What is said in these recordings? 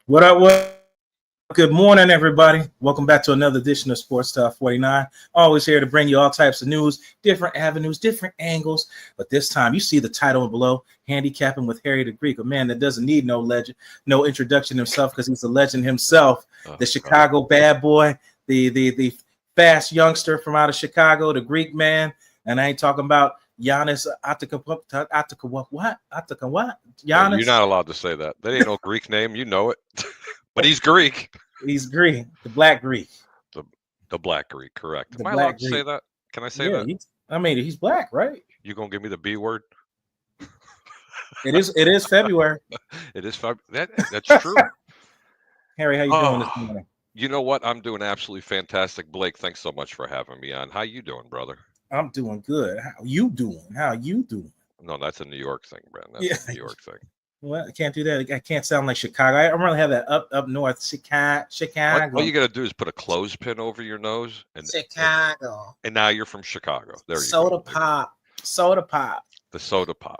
What up? What? Good morning, everybody. Welcome back to another edition of Sports Talk49. Always here to bring you all types of news, different avenues, different angles. But this time, you see the title below, Handicapping with Harry the Greek, a man that doesn't need no legend, no introduction himself because he's a legend himself. The Chicago bad boy, the fast youngster from out of Chicago, the Greek man. And I ain't talking about Giannis what? Giannis? You're not allowed to say that. That ain't no Greek name. You know it. But he's Greek. He's Greek, the Black Greek. The Black Greek, correct. The Am I Black allowed to say that? Can I say that? He's black, right? You gonna give me the B word? It is February. It is February. That's true. Harry, how you doing this morning? You know what? I'm doing absolutely fantastic. Blake, thanks so much for having me on. How you doing, brother? I'm doing good. How you doing? No, that's a New York thing, Brandon. That's a New York thing. Well, I can't do that. I can't sound like Chicago. I really have that up north. Chicago. All you got to do is put a clothespin over your nose. Chicago. And now you're from Chicago. There you go. Soda pop. The soda pop.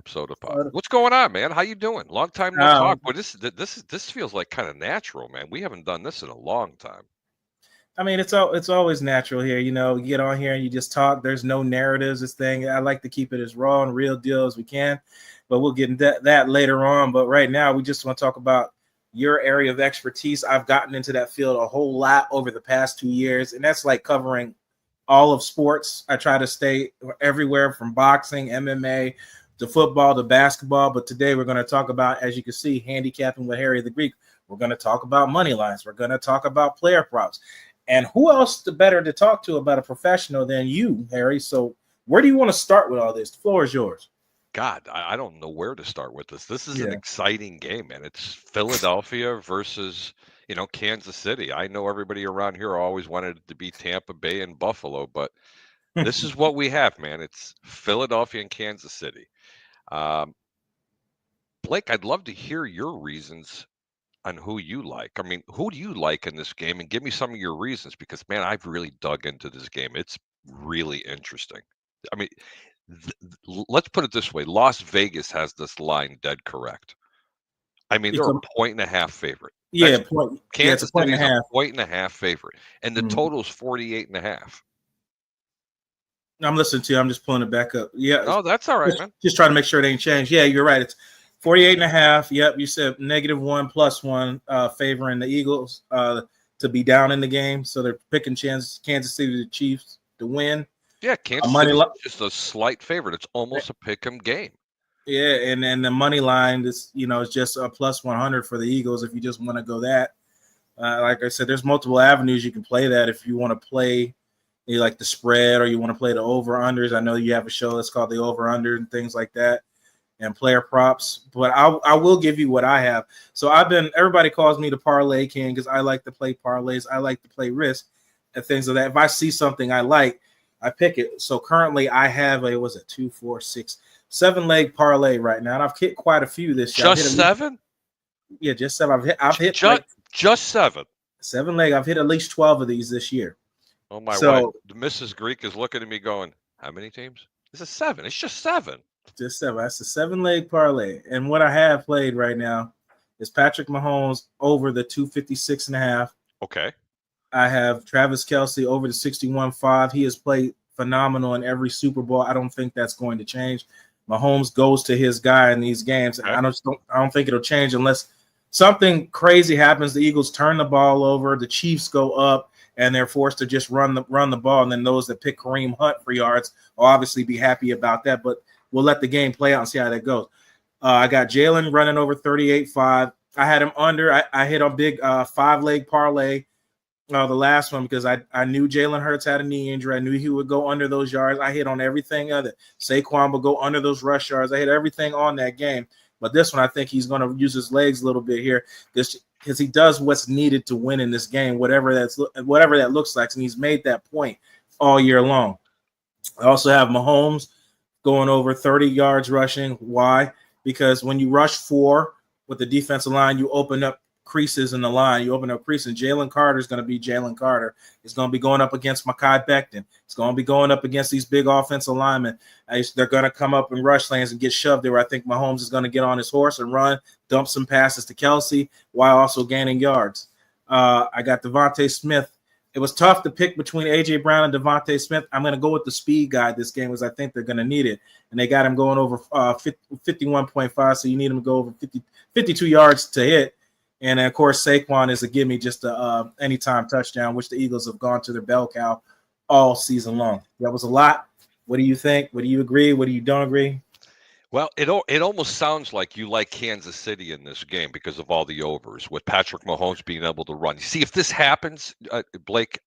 What's going on, man? How you doing? Long time no talk. But this feels like kind of natural, man. We haven't done this in a long time. I mean, it's always natural here. You know, you get on here and you just talk. There's no narratives. This thing. I like to keep it as raw and real deal as we can. But we'll get into that later on. But right now, we just want to talk about your area of expertise. I've gotten into that field a whole lot over the past 2 years, and that's like covering all of sports. I try to stay everywhere from boxing, MMA, to football, to basketball. But today we're going to talk about, as you can see, handicapping with Harry the Greek. We're going to talk about money lines. We're going to talk about player props. And who else better to talk to about a professional than you, Harry? So where do you want to start with all this? The floor is yours. God, I don't know where to start with this. This is an exciting game, man. It's Philadelphia versus, Kansas City. I know everybody around here always wanted it to be Tampa Bay and Buffalo, but this is what we have, man. It's Philadelphia and Kansas City. Blake, I'd love to hear your reasons on who you like. I mean, who do you like in this game? And give me some of your reasons because, man, I've really dug into this game. It's really interesting. I mean, let's put it this way. Las Vegas has this line dead correct. I mean, they're a 1.5 favorite. Kansas City is a 1.5 favorite. And the total is 48.5. I'm listening to you. I'm just pulling it back up. Yeah. Oh, that's all right, man. Just trying to make sure it ain't changed. Yeah, you're right. It's 48.5. Yep. You said -1 +1 favoring the Eagles to be down in the game. So they're picking Kansas City, the Chiefs to win. Yeah, Kansas City is just a slight favorite. It's almost a pick'em game. Yeah, and then the money line is, is just a +100 for the Eagles if you just want to go that. Like I said, there's multiple avenues you can play that if you want to play like the spread or you want to play the over-unders. I know you have a show that's called the over-under and things like that and player props. But I will give you what I have. So everybody calls me the parlay king because I like to play parlays. I like to play risk and things like that. If I see something I like, I pick it. So currently I have a 2, 4, 6, 7-leg parlay right now. And I've hit quite a few this year. Just 7? Yeah, just 7. I've hit just 7. 7-leg. I've hit at least 12 of these this year. Oh my wife, Mrs. Greek is looking at me going, how many teams? This is 7. It's just 7. Just 7. That's a 7-leg parlay. And what I have played right now is Patrick Mahomes over the 256.5. Okay. I have Travis Kelce over the 61.5. He has played phenomenal in every Super Bowl. I don't think that's going to change. Mahomes goes to his guy in these games. Okay. I don't think it'll change unless something crazy happens. The Eagles turn the ball over, the Chiefs go up, and they're forced to just run the ball. And then those that pick Kareem Hunt for yards will obviously be happy about that. But we'll let the game play out and see how that goes. I got Jalen running over 38.5. I had him under. I hit a big 5-leg parlay. The last one because I knew Jalen Hurts had a knee injury. I knew he would go under those yards. I hit on everything other. Saquon will go under those rush yards. I hit everything on that game. But this one, I think he's going to use his legs a little bit here because he does what's needed to win in this game, whatever that looks like. And he's made that point all year long. I also have Mahomes going over 30 yards rushing. Why? Because when you rush 4 with the defensive line, you open up creases in the line. You open up creases, and Jalen Carter is going to be Jalen Carter. It's going to be going up against Mekhi Becton. It's going to be going up against these big offensive linemen. They're going to come up in rush lanes and get shoved there. I think Mahomes is going to get on his horse and run, dump some passes to Kelsey while also gaining yards. I got Devontae Smith. It was tough to pick between A.J. Brown and Devontae Smith. I'm going to go with the speed guy this game because I think they're going to need it. And they got him going over 51.5, so you need him to go over 52 yards to hit. And, of course, Saquon is a gimme, just a anytime touchdown, which the Eagles have gone to their bell cow all season long. That was a lot. What do you think? What do you agree? What do you don't agree? Well, it almost sounds like you like Kansas City in this game because of all the overs, with Patrick Mahomes being able to run. You see, if this happens, Blake,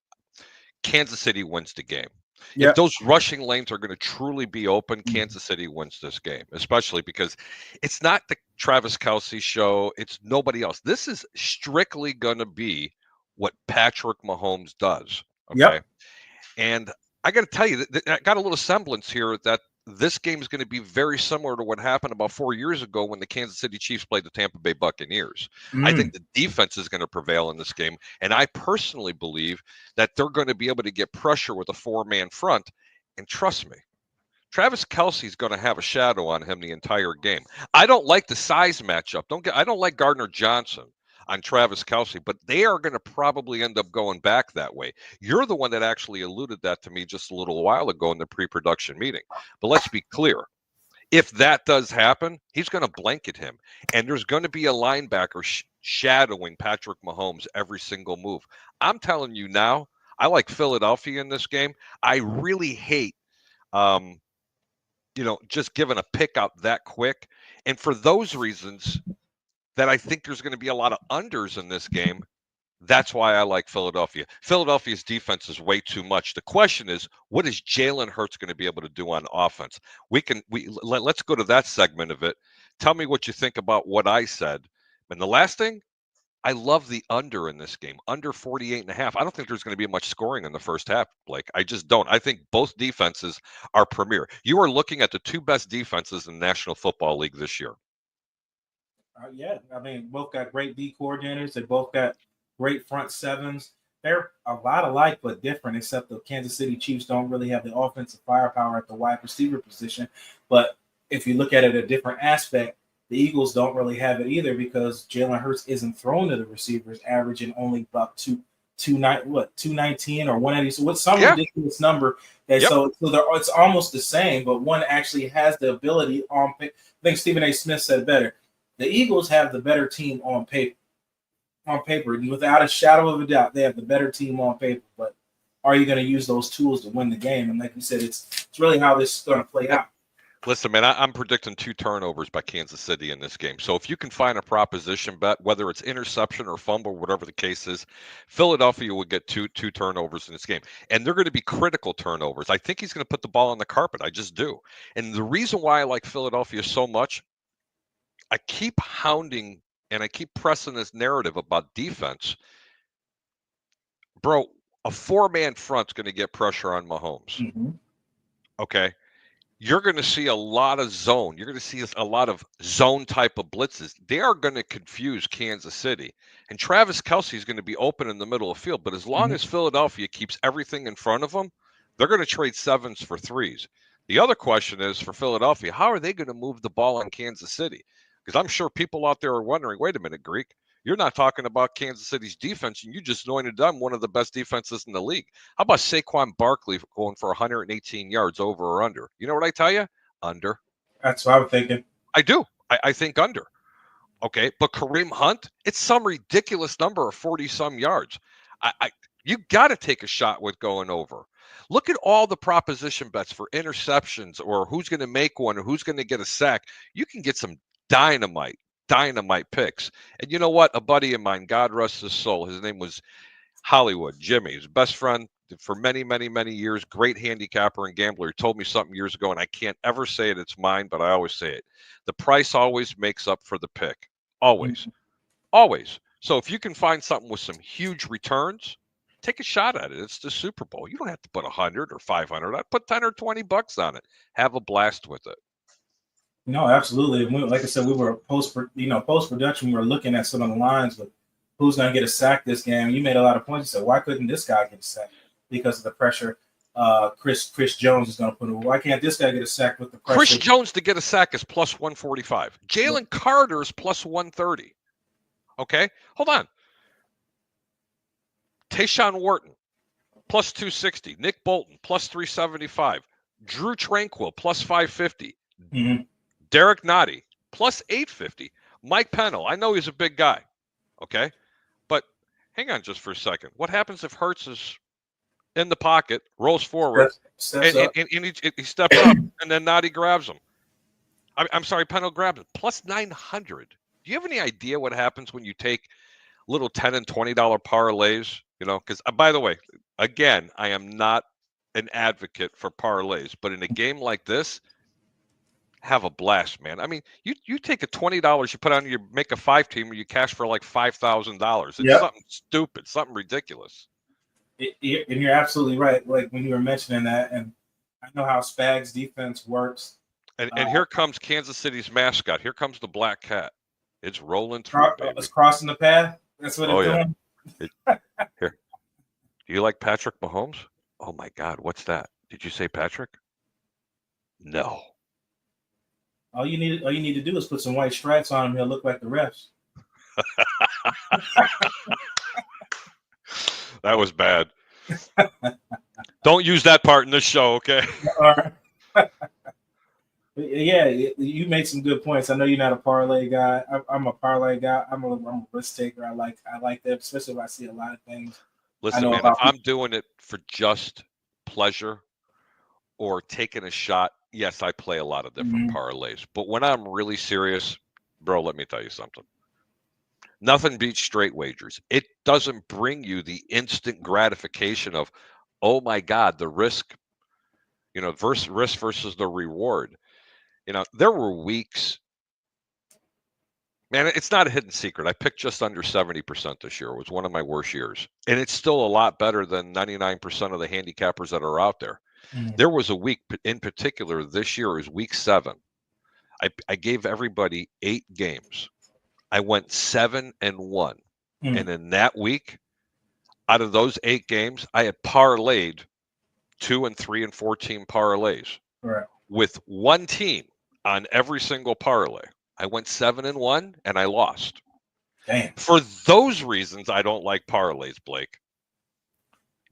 Kansas City wins the game. Yep. If those rushing lanes are going to truly be open, Kansas City wins this game, especially because it's not the Travis Kelce show. It's nobody else. This is strictly going to be what Patrick Mahomes does. Okay. Yep. And I got to tell you, I got a little semblance here that this game is going to be very similar to what happened about 4 years ago when the Kansas City Chiefs played the Tampa Bay Buccaneers. I think the defense is going to prevail in this game, and I personally believe that they're going to be able to get pressure with a four-man front. And trust me, Travis Kelce is going to have a shadow on him the entire game. I don't like the size matchup. I don't like Gardner Johnson on Travis Kelce, but they are going to probably end up going back that way. You're the one that actually alluded that to me just a little while ago in the pre-production meeting. But let's be clear. If that does happen, he's going to blanket him. And there's going to be a linebacker shadowing Patrick Mahomes every single move. I'm telling you now, I like Philadelphia in this game. I really hate, just giving a pick out that quick. And for those reasons, that I think there's going to be a lot of unders in this game. That's why I like Philadelphia. Philadelphia's defense is way too much. The question is, what is Jalen Hurts going to be able to do on offense? Let's go to that segment of it. Tell me what you think about what I said. And the last thing, I love the under in this game, under 48.5. I don't think there's going to be much scoring in the first half, Blake. I just don't. I think both defenses are premier. You are looking at the two best defenses in the National Football League this year. Yeah, I mean, both got great D coordinators. They both got great front sevens. They're a lot alike but different, except the Kansas City Chiefs don't really have the offensive firepower at the wide receiver position. But if you look at it a different aspect, the Eagles don't really have it either because Jalen Hurts isn't thrown to the receivers, averaging only about 219 or 180. So what's some ridiculous number? So it's almost the same, but one actually has the ability on. I think Stephen A. Smith said better. The Eagles have the better team on paper. Without a shadow of a doubt, they have the better team on paper. But are you going to use those tools to win the game? And like you said, it's really how this is going to play out. Listen, man, I'm predicting 2 turnovers by Kansas City in this game. So if you can find a proposition bet, whether it's interception or fumble, whatever the case is, Philadelphia would get two turnovers in this game. And they're going to be critical turnovers. I think he's going to put the ball on the carpet. I just do. And the reason why I like Philadelphia so much, I keep hounding and I keep pressing this narrative about defense. Bro, a 4-man front's going to get pressure on Mahomes. Mm-hmm. Okay? You're going to see a lot of zone. You're going to see a lot of zone type of blitzes. They are going to confuse Kansas City. And Travis Kelce is going to be open in the middle of the field. But as long as Philadelphia keeps everything in front of them, they're going to trade 7s for 3s. The other question is for Philadelphia, how are they going to move the ball on Kansas City? Because I'm sure people out there are wondering, wait a minute, Greek, you're not talking about Kansas City's defense, and you just anointed them one of the best defenses in the league. How about Saquon Barkley going for 118 yards over or under? You know what I tell you? Under. That's what I'm thinking. I do. I think under. Okay, but Kareem Hunt, it's some ridiculous number of 40-some yards. You got to take a shot with going over. Look at all the proposition bets for interceptions or who's going to make one or who's going to get a sack. You can get some dynamite picks. And you know what? A buddy of mine, God rest his soul, his name was Hollywood, Jimmy, his best friend for many, many, many years, great handicapper and gambler. He told me something years ago, and I can't ever say it, it's mine, but I always say it. The price always makes up for the pick. Always. Always. So if you can find something with some huge returns, take a shot at it. It's the Super Bowl. You don't have to put 100 or 500. I'd put 10 or 20 bucks on it. Have a blast with it. No, absolutely. Like I said, we were post-production. We were looking at some of the lines, but who's going to get a sack this game. You made a lot of points. You said, why couldn't this guy get a sack? Because of the pressure Chris Jones is going to put over. Why can't this guy get a sack with the pressure? Chris Jones to get a sack is plus 145. Jalen Carter is plus 130. Okay, hold on. Tayshaun Wharton, plus 260. Nick Bolton, plus 375. Drew Tranquill, plus 550. Mm-hmm. Derek Nottie, plus 850. Mike Pennell, I know he's a big guy. Okay, but hang on just for a second. What happens if Hurts is in the pocket, rolls forward, and he steps up, and then Nottie grabs him? I'm sorry, Pennell grabs him. Plus 900. Do you have any idea what happens when you take little $10 and $20 parlays? You know, because by the way, again, I am not an advocate for parlays, but in a game like this, have a blast, man. I mean, you take a $20 you put on make a 5-teamer, you cash for like $5,000. It's something stupid, something ridiculous. And you're absolutely right. Like when you were mentioning that, and I know how Spags defense works. And here comes Kansas City's mascot. Here comes the black cat. It's rolling through. It's crossing the path. That's what it's doing. Here. Do you like Patrick Mahomes? Oh my God, what's that? Did you say Patrick? No. All you need to do is put some white stripes on him. He'll look like the refs. That was bad. Don't use that part in this show, okay? All right. Yeah, you made some good points. I know you're not a parlay guy. I'm a parlay guy. I'm a risk taker. I like that, especially if I see a lot of things. Listen, man, if I'm doing it for just pleasure or taking a shot, yes, I play a lot of different parlays. But when I'm really serious, bro, let me tell you something. Nothing beats straight wagers. It doesn't bring you the instant gratification of, oh my God, the risk, risk versus the reward. There were weeks, man, it's not a hidden secret. I picked just under 70% this year. It was one of my worst years. And it's still a lot better than 99% of the handicappers that are out there. There was a week in particular this year, it was week 7. I gave everybody 8 games. I went 7-1. And in that week, out of those 8 games, I had parlayed 2 and 3 and 4 team parlays. Right. With one team on every single parlay. I went 7-1 and I lost. Damn. For those reasons, I don't like parlays, Blake.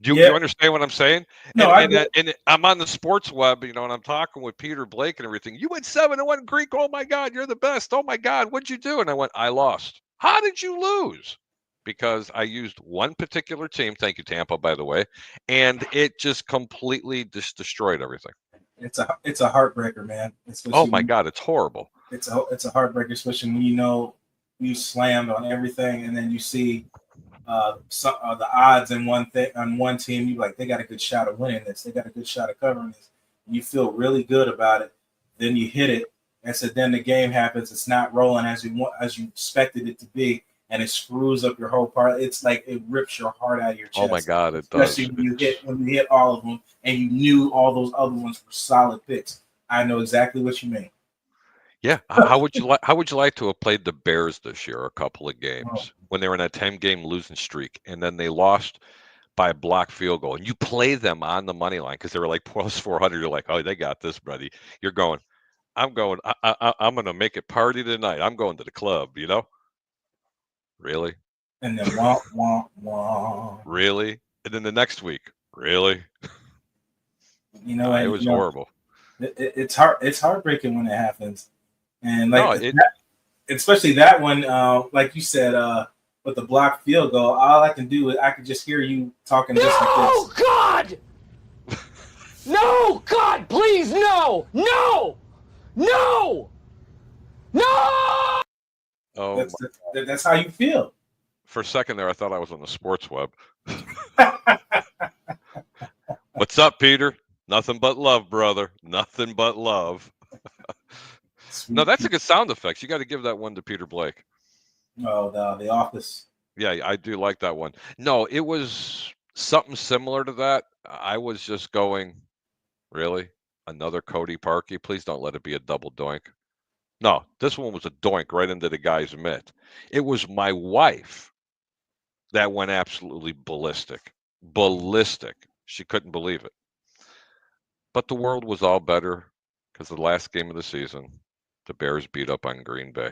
Do you understand what I'm saying? No, and I'm on the sports web, and I'm talking with Peter Blake and everything. You went 7-1, Greek. Oh my God, you're the best. Oh my God, what'd you do? And I went, I lost. How did you lose? Because I used one particular team. Thank you, Tampa, by the way, and it just completely destroyed everything. It's a heartbreaker, man. Oh my God, it's horrible. It's a heartbreaker, especially when you slammed on everything, and then you see the odds in one team. You like, they got a good shot of winning this. They got a good shot of covering this. You feel really good about it. Then you hit it, and so then the game happens. It's not rolling as you expected it to be, and it screws up your whole part. It's like it rips your heart out of your chest. Oh my God, it does. Especially when you hit all of them, and you knew all those other ones were solid picks. I know exactly what you mean. Yeah. How would you like to have played the Bears this year a couple of games when they were in a 10-game losing streak, and then they lost by a blocked field goal, and you play them on the money line because they were like plus 400. You're like, oh, they got this, buddy. You're going, I'm going to make it party tonight. I'm going to the club, Really? And then wah, wah, wah. Really? And then the next week, really? It was horrible. It's heartbreaking when it happens. And especially that one, like you said, with the blocked field goal, all I can do is I can just hear you talking just like this. No, God! No, God, please, no! No! No! No! Oh, that's how you feel. For a second there, I thought I was on the sports web. What's up, Peter? Nothing but love, brother. Nothing but love. No, that's a good sound effects. You got to give that one to Peter Blake. Oh, the Office. Yeah, I do like that one. No, it was something similar to that. I was just going, really? Another Cody Parkey? Please don't let it be a double doink. No, this one was a doink right into the guy's mitt. It was my wife that went absolutely ballistic. Ballistic. She couldn't believe it. But the world was all better because the last game of the season, the Bears beat up on Green Bay.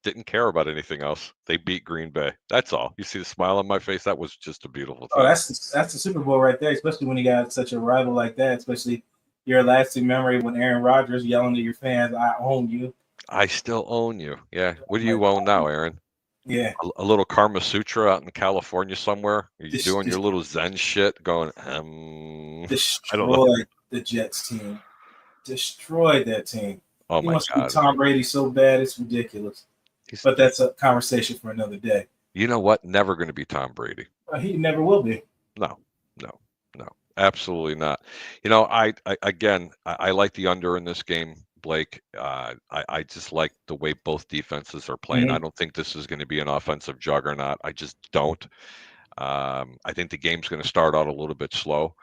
Didn't care about anything else. They beat Green Bay. That's all. You see the smile on my face? That was just a beautiful thing. Oh, that's the Super Bowl right there, especially when you got such a rival like that, especially your lasting memory when Aaron Rodgers yelling to your fans, "I own you." I still own you. Yeah. What do you own now, Aaron? Yeah. A little Karma Sutra out in California somewhere? Are you doing your Just little Zen shit going, I don't know. destroyed the Jets team. Destroyed that team. Oh He my wants to be God. Tom Brady so bad, it's ridiculous. But that's a conversation for another day. You know what? Never going to be Tom Brady. He never will be. No, absolutely not. You know, I like the under in this game, Blake. I just like the way both defenses are playing. I don't think this is going to be an offensive juggernaut. I just don't. I think the game's going to start out a little bit slow.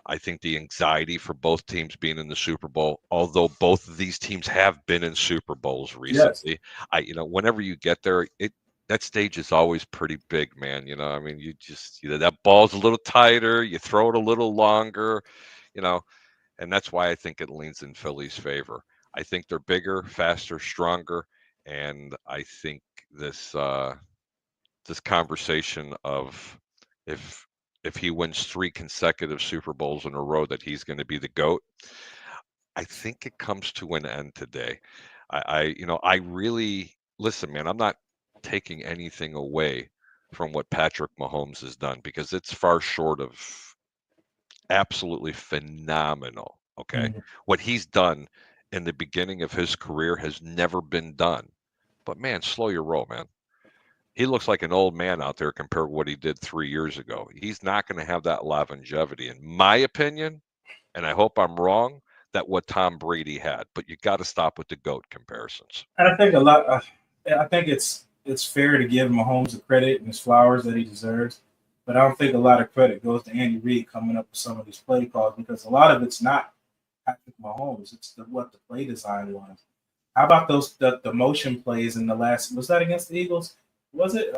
I think the anxiety for both teams being in the Super Bowl, although both of these teams have been in Super Bowls recently, yes. Whenever you get there, that stage is always pretty big, man. I mean, that ball's a little tighter, you throw it a little longer, and that's why I think it leans in Philly's favor. I think they're bigger, faster, stronger, and I think this conversation of if he wins 3 consecutive Super Bowls in a row that he's going to be the GOAT, I think it comes to an end today. I really listen, man. I'm not taking anything away from what Patrick Mahomes has done because it's far short of absolutely phenomenal. Okay, what he's done in the beginning of his career has never been done. But man, slow your roll, man. He looks like an old man out there compared to what he did 3 years ago. He's not going to have that longevity, in my opinion, and I hope I'm wrong, that what Tom Brady had. But you got to stop with the GOAT comparisons. And I think I think it's fair to give Mahomes the credit and his flowers that he deserves, but I don't think a lot of credit goes to Andy Reid coming up with some of these play calls because a lot of it's not Patrick Mahomes. It's what the play design was. How about the motion plays in the last? Was that against the Eagles? Was it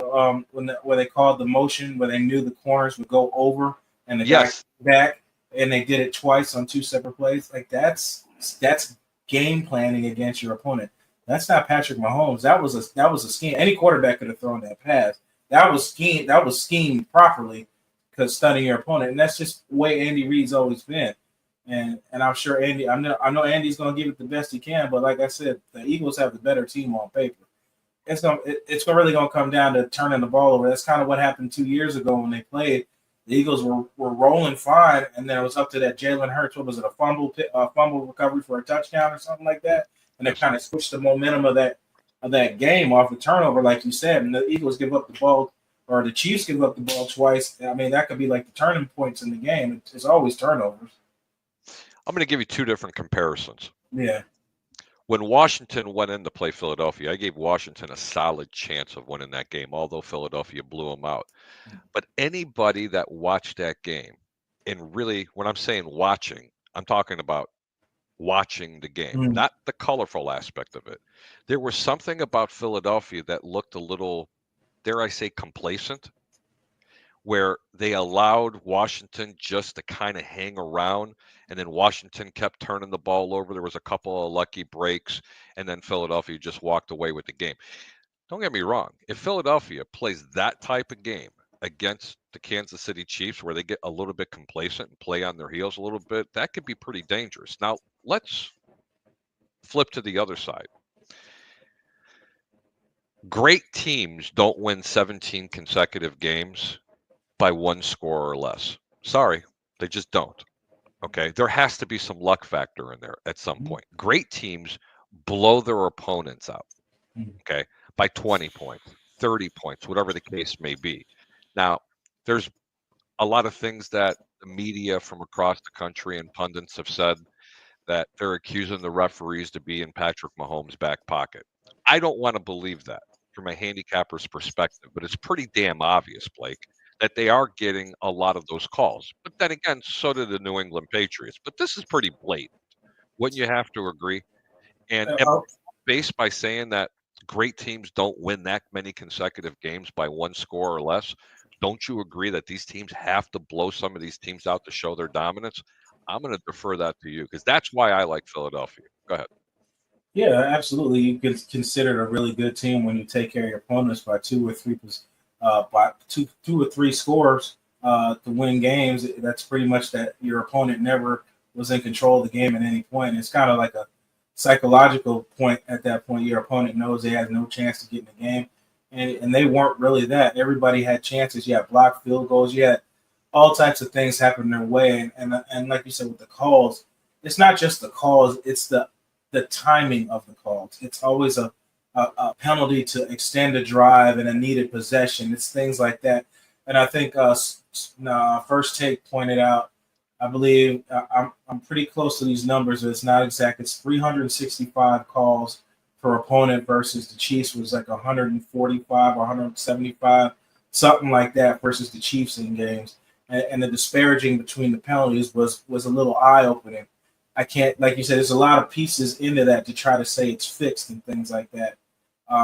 where they called the motion where they knew the corners would go over and the guy back, and they did it twice on 2 separate plays? Like that's game planning against your opponent. That's not Patrick Mahomes. That was a scheme. Any quarterback could have thrown that pass. That was schemed properly because studying your opponent, and that's just the way Andy Reid's always been. And I'm sure I know Andy's going to give it the best he can, but like I said, the Eagles have the better team on paper. It's really going to come down to turning the ball over. That's kind of what happened 2 years ago when they played. The Eagles were rolling fine, and then it was up to that Jalen Hurts. What was it, a fumble recovery for a touchdown or something like that? And they kind of switched the momentum of that game off the turnover, like you said. And the Eagles give up the ball, or the Chiefs give up the ball twice. I mean, that could be like the turning points in the game. It's always turnovers. I'm going to give you 2 different comparisons. Yeah. When Washington went in to play Philadelphia, I gave Washington a solid chance of winning that game, although Philadelphia blew them out. But anybody that watched that game, and really, when I'm saying watching, I'm talking about watching the game, not the colorful aspect of it. There was something about Philadelphia that looked a little, dare I say, complacent, where they allowed Washington just to kind of hang around, and then Washington kept turning the ball over. There was a couple of lucky breaks, and then Philadelphia just walked away with the game. Don't get me wrong. If Philadelphia plays that type of game against the Kansas City Chiefs, where they get a little bit complacent and play on their heels a little bit, that could be pretty dangerous. Now, let's flip to the other side. Great teams don't win 17 consecutive games by 1 score or less. Sorry, they just don't. Okay, there has to be some luck factor in there at some point. Great teams blow their opponents out, okay, by 20 points, 30 points, whatever the case may be. Now, there's a lot of things that the media from across the country and pundits have said that they're accusing the referees to be in Patrick Mahomes' back pocket. I don't want to believe that from a handicapper's perspective, but it's pretty damn obvious, Blake, that they are getting a lot of those calls. But then again, so do the New England Patriots. But this is pretty blatant. Wouldn't you have to agree? And based by saying that great teams don't win that many consecutive games by 1 score or less, don't you agree that these teams have to blow some of these teams out to show their dominance? I'm going to defer that to you because that's why I like Philadelphia. Go ahead. Yeah, absolutely. You can consider it a really good team when you take care of your opponents by two or three scores to win games. That's pretty much that your opponent never was in control of the game at any point. It's kind of like a psychological point at that point. Your opponent knows they have no chance to get in the game, and they weren't really that. Everybody had chances. You had blocked field goals. You had all types of things happen their way, and like you said with the calls, it's not just the calls. It's the timing of the calls. It's always a penalty to extend a drive and a needed possession. It's things like that. And I think First Take pointed out, I believe I'm pretty close to these numbers, but it's not exact. It's 365 calls per opponent versus the Chiefs was like 145 or 175, something like that versus the Chiefs in games. And the disparaging between the penalties was a little eye-opening. I can't, like you said, there's a lot of pieces into that to try to say it's fixed and things like that,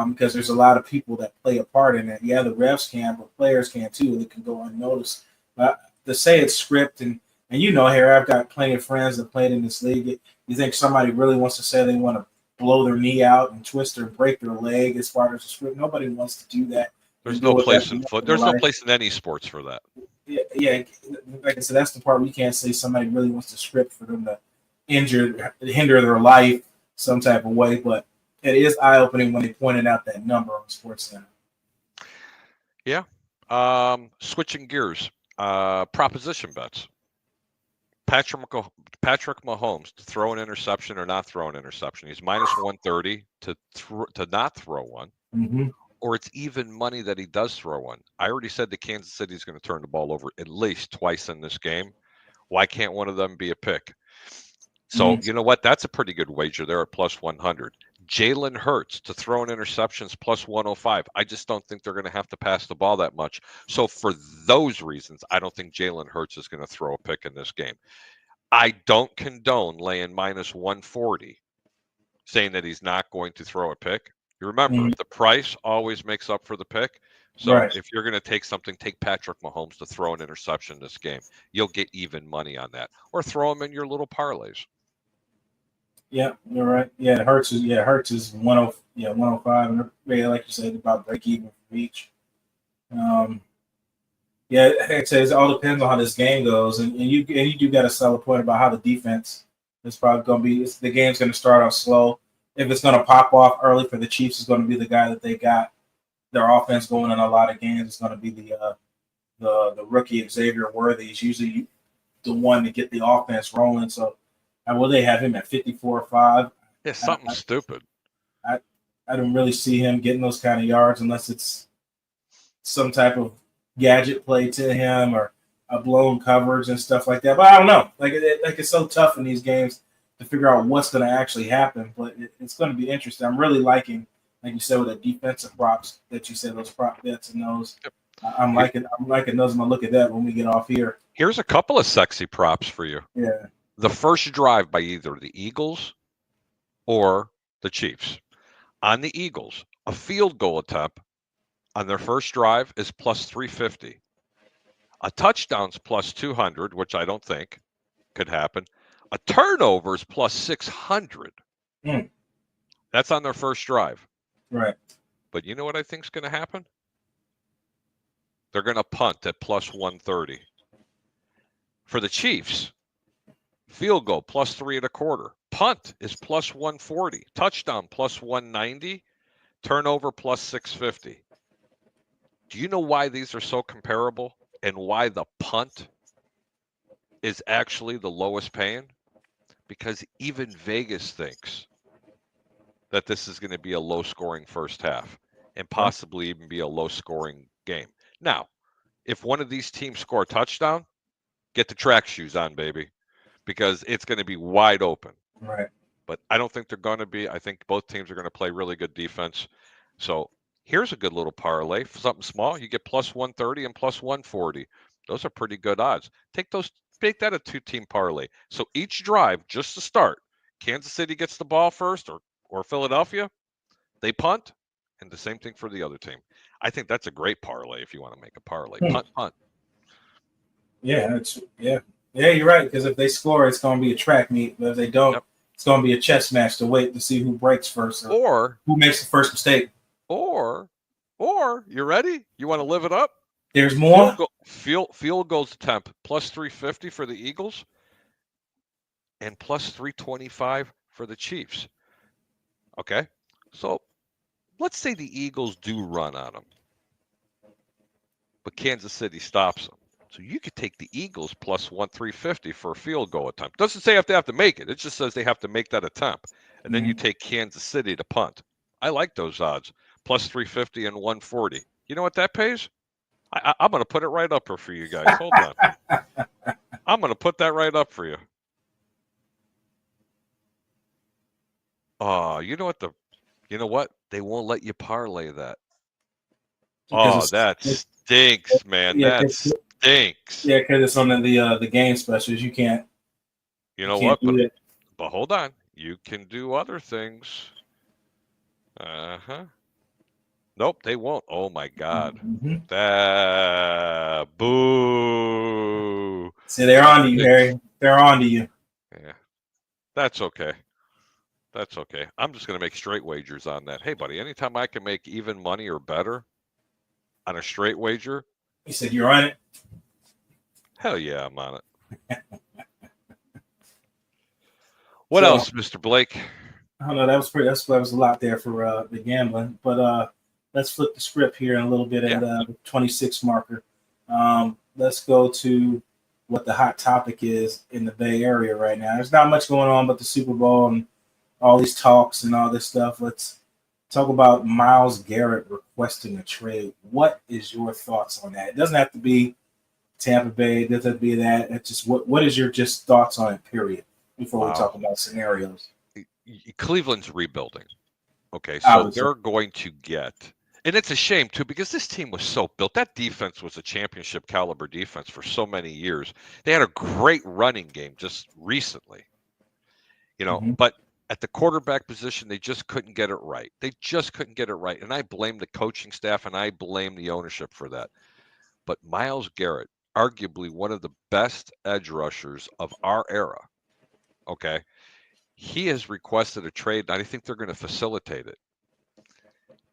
because there's a lot of people that play a part in it. Yeah, the refs can, but players can too. They can go unnoticed. But to say it's script, and you know, Harry, I've got plenty of friends that played in this league. You think somebody really wants to say they want to blow their knee out and twist or break their leg as far as the script? Nobody wants to do that. There's no place in foot. There's no place in any sports for that. Yeah, like I said, that's the part we can't say somebody really wants to script for them to hinder their life some type of way, but it is eye-opening when they pointed out that number on SportsCenter. Yeah. Switching gears, proposition bets. Patrick Mahomes to throw an interception or not throw an interception. He's minus 130 to not throw one, or it's even money that he does throw one. I already said that Kansas City is going to turn the ball over at least twice in this game. Why can't one of them be a pick? So, you know what? That's a pretty good wager there at plus 100. Jalen Hurts to throw an interceptions plus 105. I just don't think they're going to have to pass the ball that much. So for those reasons, I don't think Jalen Hurts is going to throw a pick in this game. I don't condone laying minus 140, saying that he's not going to throw a pick. You remember, the price always makes up for the pick. So if you're going to take something, take Patrick Mahomes to throw an interception this game. You'll get even money on that. Or throw him in your little parlays. Yeah, you're right. Yeah, Hurts is 105, and like you said, about break even for each. Yeah, like I said, it all depends on how this game goes, and you do got to sell a point about how the defense is probably going to be. The game's going to start off slow. If it's going to pop off early for the Chiefs, it's going to be the guy that they got their offense going in a lot of games. It's going to be the rookie Xavier Worthy. Is usually the one to get the offense rolling. So, will they have him at 54-5? Yeah, something stupid. I don't really see him getting those kind of yards unless it's some type of gadget play to him or a blown coverage and stuff like that. But I don't know. It's so tough in these games to figure out what's going to actually happen. But it's going to be interesting. I'm really liking, like you said, with the defensive props that you said, those prop bets and those. I'm liking those. I'm going to look at that when we get off here. Here's a couple of sexy props for you. Yeah. The first drive by either the Eagles or the Chiefs. On the Eagles, a field goal attempt on their first drive is plus 350. A touchdown's plus 200, which I don't think could happen. A turnover is plus 600. That's on their first drive. Right. But you know what I think is going to happen? They're going to punt at plus 130. For the Chiefs, field goal plus 3.25. Punt is plus 140. Touchdown plus 190. Turnover plus 650. Do you know why these are so comparable and why the punt is actually the lowest paying? Because even Vegas thinks that this is going to be a low-scoring first half and possibly even be a low-scoring game. Now, if one of these teams score a touchdown, get the track shoes on, baby, because it's going to be wide open. Right. But I don't think they're going to be. I think both teams are going to play really good defense. So here's a good little parlay for something small. You get plus 130 and plus 140. Those are pretty good odds. Take that a two-team parlay. So each drive, just to start, Kansas City gets the ball first or Philadelphia, they punt, and the same thing for the other team. I think that's a great parlay if you want to make a parlay. Punt. Yeah, you're right. Because if they score, it's going to be a track meet. But if they don't, it's going to be a chess match to wait to see who breaks first or who makes the first mistake. Or you ready? You want to live it up? There's more. Field goals attempt plus 350 for the Eagles, and plus 325 for the Chiefs. Okay, so let's say the Eagles do run on them, but Kansas City stops them. So you could take the Eagles plus 350 for a field goal attempt. Doesn't say they have to make it. It just says they have to make that attempt, and then you take Kansas City to punt. I like those odds. Plus 350 and 140. You know what that pays? I'm going to put it right up here for you guys. Hold on. I'm going to put that right up for you. Oh, you know what? They won't let you parlay that. Oh, that stinks, man. That stinks. Yeah, because it's on the game specials. You can't. You know what? But hold on. You can do other things. Nope, they won't. Oh my God. Boo. See, they're on to you, Harry. They're on to you. Yeah. That's okay. I'm just going to make straight wagers on that. Hey, buddy, anytime I can make even money or better on a straight wager. You said you're on it? Hell yeah, I'm on it. What else, Mr. Blake? I don't know. That was a lot there for the gambling. But let's flip the script here in a little bit at the 26 marker. Let's go to what the hot topic is in the Bay Area right now. There's not much going on but the Super Bowl and all these talks and all this stuff. Let's talk about Myles Garrett requesting a trade. What is your thoughts on that? It doesn't have to be Tampa Bay. It doesn't have to be that. It's just what is your just thoughts on it, period, before we talk about scenarios? Cleveland's rebuilding. Okay, so they're going to get, and it's a shame too, because this team was so built. That defense was a championship caliber defense for so many years. They had a great running game just recently, but at the quarterback position, they just couldn't get it right. And I blame the coaching staff and I blame the ownership for that. But Myles Garrett, arguably one of the best edge rushers of our era, okay, he has requested a trade, and I think they're going to facilitate it.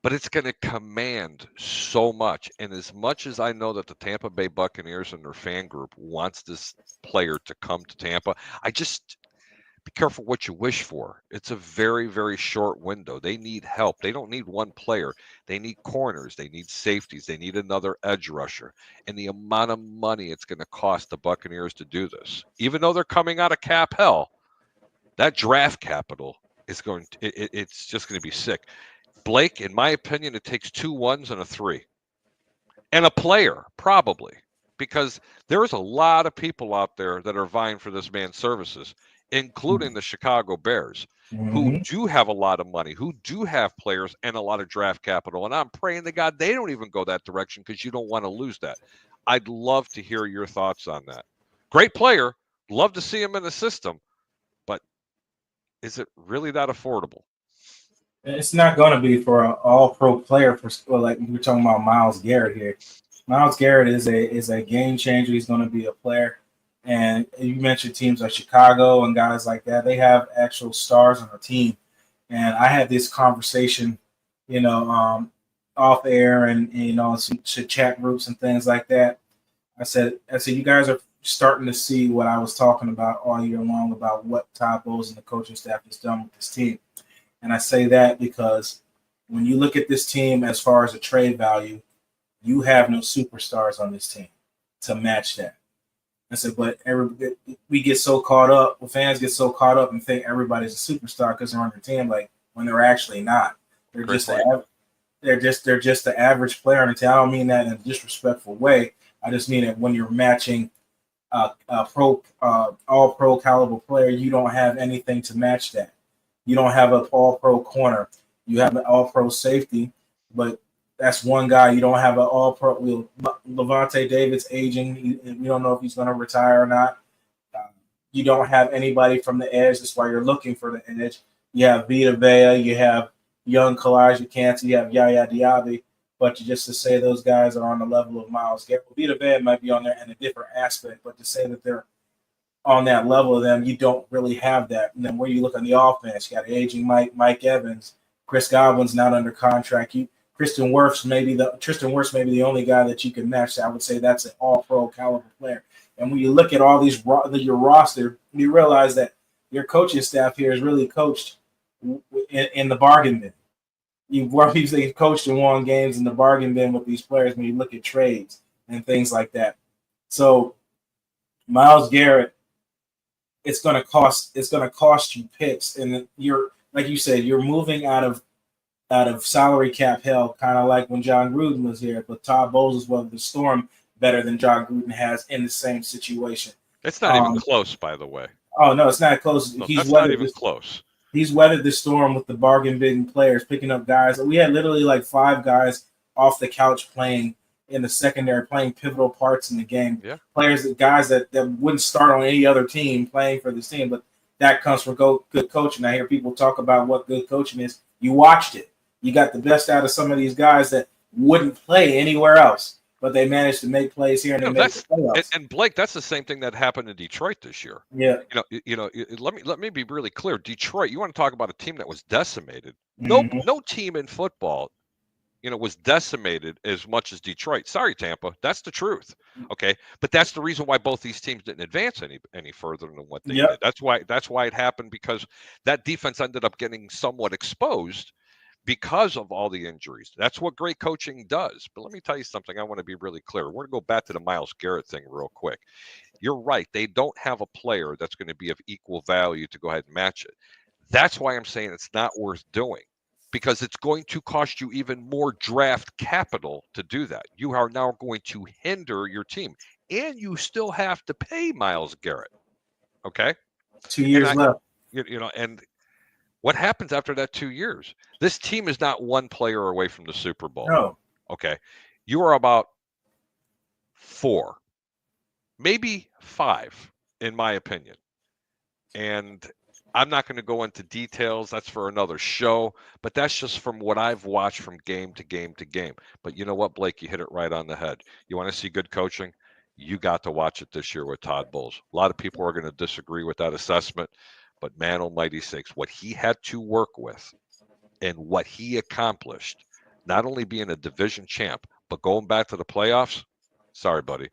But it's going to command so much. And as much as I know that the Tampa Bay Buccaneers and their fan group wants this player to come to Tampa, I just be careful what you wish for. It's a very, very short window. They need help. They don't need one player. They need corners. They need safeties. They need another edge rusher. And the amount of money it's going to cost the Buccaneers to do this, even though they're coming out of cap hell, that draft capital is it's just going to be sick. Blake, in my opinion, it takes 2 1s and a 3. And a player, probably, because there's a lot of people out there that are vying for this man's services, including the Chicago Bears, who do have a lot of money, who do have players and a lot of draft capital. And I'm praying to God they don't even go that direction, because you don't want to lose that. I'd love to hear your thoughts on that. Great player. Love to see him in the system. But is it really that affordable? It's not going to be for an all-pro player. Like we're talking about Myles Garrett here. Myles Garrett is a game changer. He's going to be a player. And you mentioned teams like Chicago and guys like that. They have actual stars on their team. And I had this conversation, off air and some chat groups and things like that. I said, you guys are starting to see what I was talking about all year long about what Todd Bowles and the coaching staff has done with this team. And I say that because when you look at this team as far as a trade value, you have no superstars on this team to match that. I said, but we get so caught up, fans get so caught up and think everybody's a superstar because they're on their team, like when they're actually not. They're just the average player on the team. I don't mean that in a disrespectful way. I just mean that when you're matching all pro caliber player, you don't have anything to match that. You don't have an all-pro corner. You have an all-pro safety, but that's one guy. You don't have an all-pro. Levante David's aging. We don't know if he's going to retire or not. You don't have anybody from the edge. That's why you're looking for the edge. You have Vita Vea. You have young Kalijah Kancey, you have Yaya Diaby, but just to say those guys are on the level of Myles Garrett. Vita Vea might be on there in a different aspect, but to say that they're on that level of them, you don't really have that. And then where you look on the offense, you got aging Mike Evans, Chris Godwin's not under contract. Tristan Wirfs may be the only guy that you can match. I would say that's an all-pro caliber player. And when you look at all these your roster, you realize that your coaching staff here is really coached in the bargain bin. You've coached and won games in the bargain bin with these players when you look at trades and things like that. So Myles Garrett, it's going to cost you picks, and you're, like you said, you're moving out of salary cap hell, kind of like when John Gruden was here. But Todd Bowles has weathered the storm better than John Gruden has in the same situation. It's not even close, by the way. Oh no, it's not close. No, that's not even close. He's weathered the storm with the bargain bin players, picking up guys. We had literally like 5 guys off the couch playing in the secondary, playing pivotal parts in the game. Yeah. Guys that wouldn't start on any other team playing for this team, but that comes from good coaching. I hear people talk about what good coaching is. You watched it. You got the best out of some of these guys that wouldn't play anywhere else, but they managed to make plays here and they made the playoffs. And Blake, that's the same thing that happened in Detroit this year. Yeah. Let me be really clear. Detroit, you want to talk about a team that was decimated. No team in football, was decimated as much as Detroit. Sorry, Tampa. That's the truth. Okay. But that's the reason why both these teams didn't advance any further than what they did. That's why it happened, because that defense ended up getting somewhat exposed because of all the injuries. That's what great coaching does. But let me tell you something. I want to be really clear. We're going to go back to the Myles Garrett thing real quick. You're right. They don't have a player that's going to be of equal value to go ahead and match it. That's why I'm saying it's not worth doing, because it's going to cost you even more draft capital to do that. You are now going to hinder your team, and you still have to pay Myles Garrett. Okay? 2 years left. And what happens after that 2 years? This team is not one player away from the Super Bowl. No. Okay. You are about 4, maybe 5, in my opinion. And I'm not going to go into details. That's for another show. But that's just from what I've watched from game to game to game. But you know what, Blake? You hit it right on the head. You want to see good coaching? You got to watch it this year with Todd Bowles. A lot of people are going to disagree with that assessment. But man almighty sakes, what he had to work with and what he accomplished, not only being a division champ, but going back to the playoffs, sorry, buddy,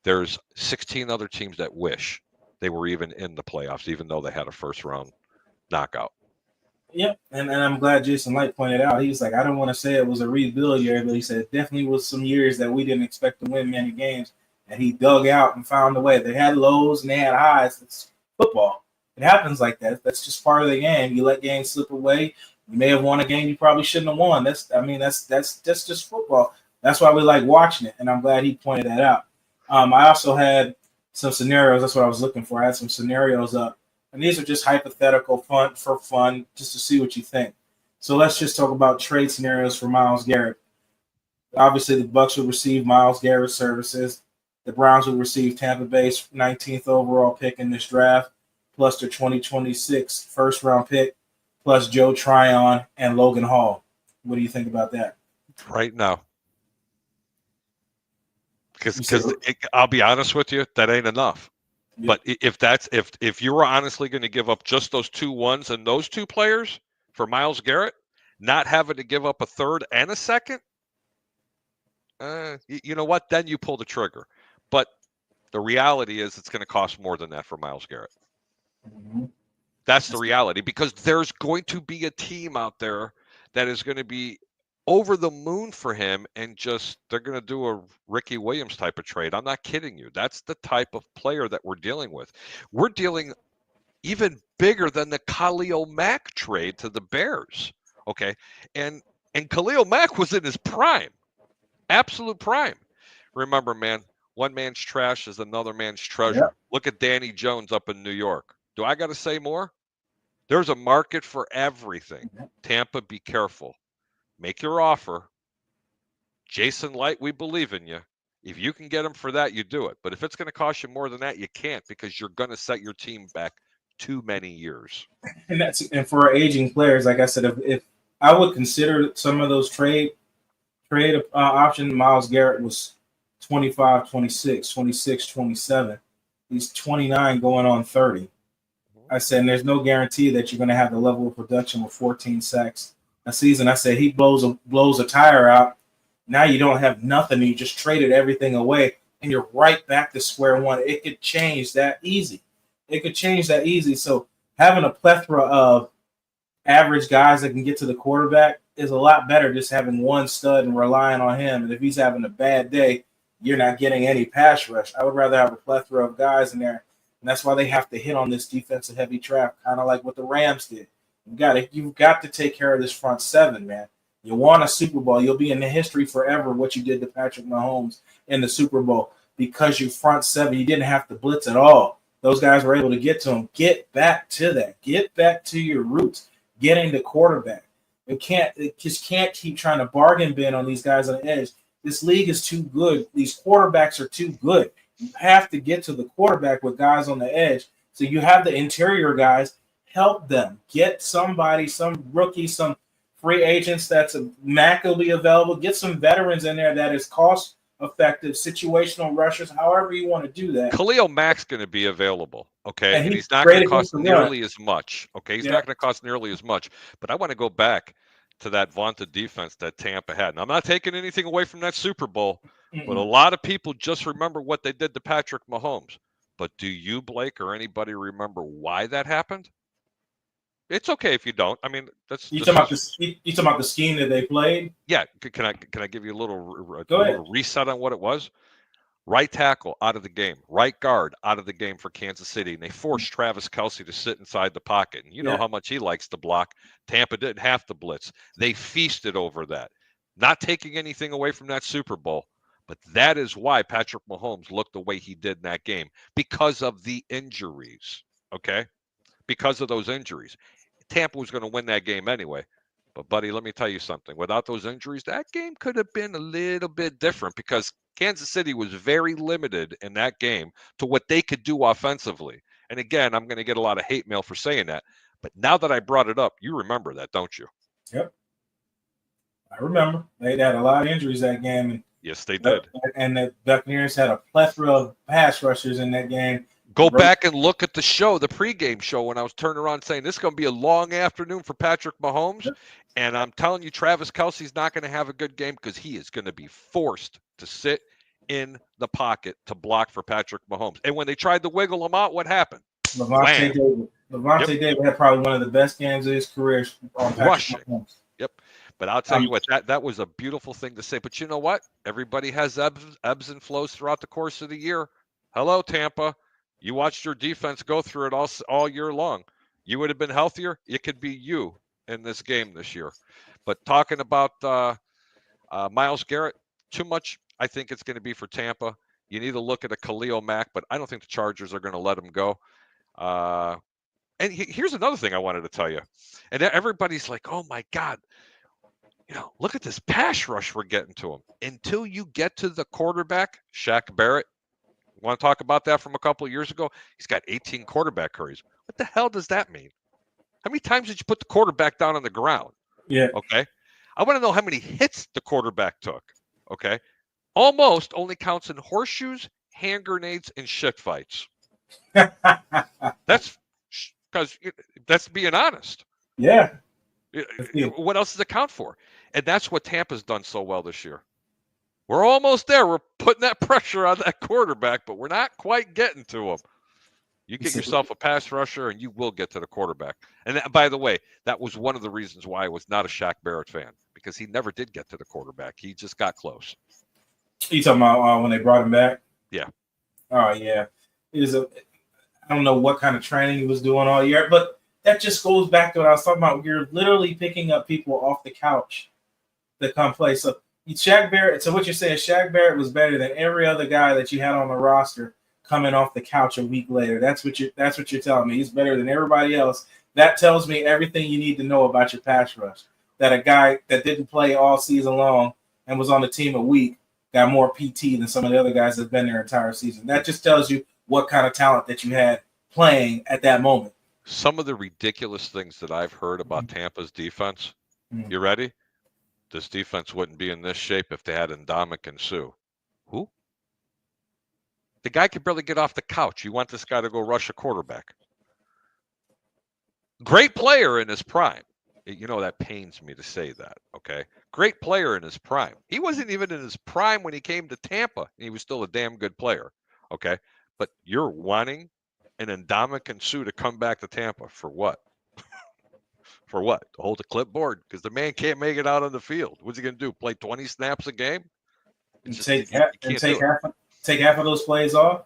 there's 16 other teams that wish they were even in the playoffs, even though they had a first-round knockout. Yep, and I'm glad Jason Light pointed out. He was like, I don't want to say it was a rebuild year, but he said it definitely was some years that we didn't expect to win many games, and he dug out and found a way. They had lows and they had highs. It's football. It happens like that. That's just part of the game. You let games slip away. You may have won a game you probably shouldn't have won. That's just football. That's why we like watching it, and I'm glad he pointed that out. I also had some scenarios. That's what I was looking for. I had some scenarios up, and these are just hypothetical for fun, just to see what you think. So let's just talk about trade scenarios for Myles Garrett. Obviously, the Bucs will receive Myles Garrett services. The Browns will receive Tampa Bay's 19th overall pick in this draft, plus their 2026 first-round pick, plus Joe Tryon and Logan Hall. What do you think about that? Right now. Because I'll be honest with you, that ain't enough. Yeah. But if you were honestly going to give up just those 2 ones and those 2 players for Myles Garrett, not having to give up a third and a second, you know what? Then you pull the trigger. But the reality is it's going to cost more than that for Myles Garrett. Mm-hmm. That's the reality, because there's going to be a team out there that is going to be over the moon for him, and they're going to do a Ricky Williams type of trade. I'm not kidding you. That's the type of player that we're dealing with. We're dealing even bigger than the Khalil Mack trade to the Bears. Okay. And Khalil Mack was in his prime, absolute prime. Remember, man, one man's trash is another man's treasure. Yep. Look at Danny Jones up in New York. Do I got to say more? There's a market for everything. Tampa, be careful. Make your offer. Jason Light, we believe in you. If you can get him for that, you do it. But if it's going to cost you more than that, you can't, because you're going to set your team back too many years. And for our aging players, like I said, I would consider some of those trade option. Myles Garrett was 25, 26, 26, 27. He's 29 going on 30. I said, and there's no guarantee that you're going to have the level of production with 14 sacks a season. I said, he blows a tire out. Now you don't have nothing. You just traded everything away, and you're right back to square one. It could change that easy. So having a plethora of average guys that can get to the quarterback is a lot better just having one stud and relying on him. And if he's having a bad day, you're not getting any pass rush. I would rather have a plethora of guys in there. And that's why they have to hit on this defensive heavy trap, kind of like what the Rams did. You've got to take care of this front seven, man. You won a Super Bowl. You'll be in the history forever what you did to Patrick Mahomes in the Super Bowl because you front seven. You didn't have to blitz at all. Those guys were able to get to him. Get back to that. Get back to your roots. Getting the quarterback. It just can't keep trying to bargain bin on these guys on the edge. This league is too good. These quarterbacks are too good. You have to get to the quarterback with guys on the edge. So you have the interior guys. Help them. Get somebody, some rookie, some free agents that's a Mac will be available. Get some veterans in there that is cost effective, situational rushers, however you want to do that. Khalil Mack's going to be available, okay? And he's not going to cost nearly as much, okay? He's not going to cost nearly as much. But I want to go back to that vaunted defense that Tampa had. And I'm not taking anything away from that Super Bowl, but a lot of people just remember what they did to Patrick Mahomes. But do you, Blake, or anybody remember why that happened? It's okay if you don't. I mean, that's you talking about the scheme that they played. Yeah, can I give you a little reset on what it was? Right tackle out of the game, right guard out of the game for Kansas City, and they forced Travis Kelce to sit inside the pocket. And you know how much he likes to block. Tampa didn't have to blitz. They feasted over that, not taking anything away from that Super Bowl. But that is why Patrick Mahomes looked the way he did in that game, because of the injuries. Okay, because of those injuries. Tampa was going to win that game anyway. But, buddy, let me tell you something. Without those injuries, that game could have been a little bit different because Kansas City was very limited in that game to what they could do offensively. And, again, I'm going to get a lot of hate mail for saying that. But now that I brought it up, you remember that, don't you? Yep. I remember. They had a lot of injuries that game. And yes, they did. And the Buccaneers had a plethora of pass rushers in that game. Go back and look at the show, the pregame show, when I was turning around saying this is going to be a long afternoon for Patrick Mahomes. Yep. And I'm telling you, Travis Kelce's not going to have a good game because he is going to be forced to sit in the pocket to block for Patrick Mahomes. And when they tried to wiggle him out, what happened? Levante David had probably one of the best games of his career on rushing. Mahomes. Yep. But I'll tell you what, that was a beautiful thing to say. But you know what? Everybody has ebbs and flows throughout the course of the year. Hello, Tampa. You watched your defense go through it all year long. You would have been healthier. It could be you in this game this year. But talking about Myles Garrett, too much, I think it's going to be for Tampa. You need to look at a Khalil Mack, but I don't think the Chargers are going to let him go. And here's another thing I wanted to tell you. And everybody's like, oh, my God. Look at this pass rush we're getting to him. Until you get to the quarterback, Shaq Barrett, want to talk about that from a couple of years ago? He's got 18 quarterback hurries. What the hell does that mean? How many times did you put the quarterback down on the ground? Yeah. Okay. I want to know how many hits the quarterback took. Okay. Almost only counts in horseshoes, hand grenades, and shit fights. That's because that's being honest. Yeah. What else does it count for? And that's what Tampa's done so well this year. We're almost there. We're putting that pressure on that quarterback, but we're not quite getting to him. You get yourself a pass rusher, and you will get to the quarterback. And that, by the way, that was one of the reasons why I was not a Shaq Barrett fan, because he never did get to the quarterback. He just got close. You talking about when they brought him back? Yeah. Oh, yeah. I don't know what kind of training he was doing all year, but that just goes back to what I was talking about. You're literally picking up people off the couch that come play. So Shaq Barrett. So what you're saying, Shaq Barrett was better than every other guy that you had on the roster coming off the couch a week later. That's what you're telling me. He's better than everybody else. That tells me everything you need to know about your pass rush. That a guy that didn't play all season long and was on the team a week got more PT than some of the other guys that've been their entire season. That just tells you what kind of talent that you had playing at that moment. Some of the ridiculous things that I've heard about Tampa's defense, You ready? This defense wouldn't be in this shape if they had Ndamukong Suh. Who? The guy could barely get off the couch. You want this guy to go rush a quarterback. Great player in his prime. You know, that pains me to say that, okay? Great player in his prime. He wasn't even in his prime when he came to Tampa, and he was still a damn good player, okay? But you're wanting an Ndamukong Suh to come back to Tampa for what? For what? To hold a clipboard? Because the man can't make it out on the field. What's he going to do? Play 20 snaps a game? Take half of those plays off?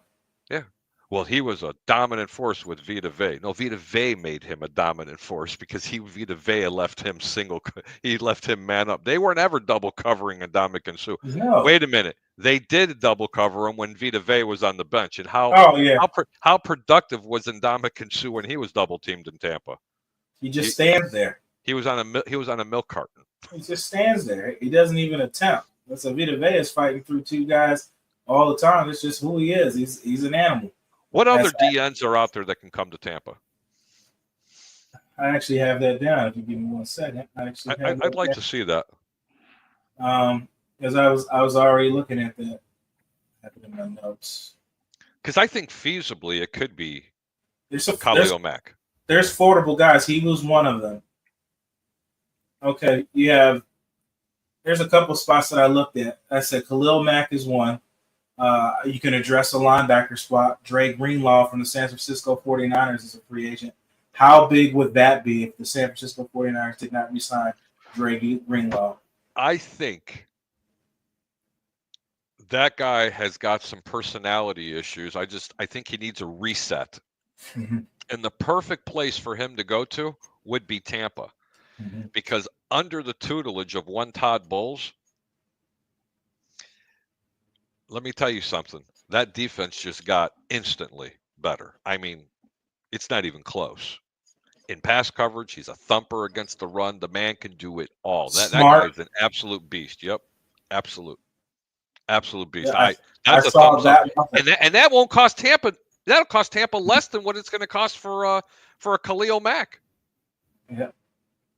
Yeah. Well, he was a dominant force with Vita Vea. No, Vita Vea made him a dominant force because Vita Vea left him single. He left him man up. They weren't ever double covering Ndamukong Suh. No. Wait a minute. They did double cover him when Vita Vea was on the bench. And how productive was Ndamukong Suh when he was double teamed in Tampa? He just stands there. He was on a milk carton. He just stands there. He doesn't even attempt. That's a Vita Vea is fighting through two guys all the time. It's just who he is. He's an animal. What other DNs are out there that can come to Tampa? I actually have that down. If you give me 1 second, I'd like to see that. Because I was already looking at that. I have it in my notes. Because I think feasibly it could be Khalil Mack. There's affordable guys. He was one of them. Okay, there's a couple spots that I looked at. I said Khalil Mack is one. You can address a linebacker spot. Dre Greenlaw from the San Francisco 49ers is a free agent. How big would that be if the San Francisco 49ers did not re-sign Dre Greenlaw? I think that guy has got some personality issues. I think he needs a reset. Mm-hmm. And the perfect place for him to go to would be Tampa. Mm-hmm. Because under the tutelage of one Todd Bowles, let me tell you something. That defense just got instantly better. I mean, it's not even close. In pass coverage, he's a thumper against the run. The man can do it all. That guy is an absolute beast. Yep, absolute beast. Yeah, that's a thumbs up. And that won't cost Tampa. That'll cost Tampa less than what it's going to cost for a Khalil Mack. Yeah,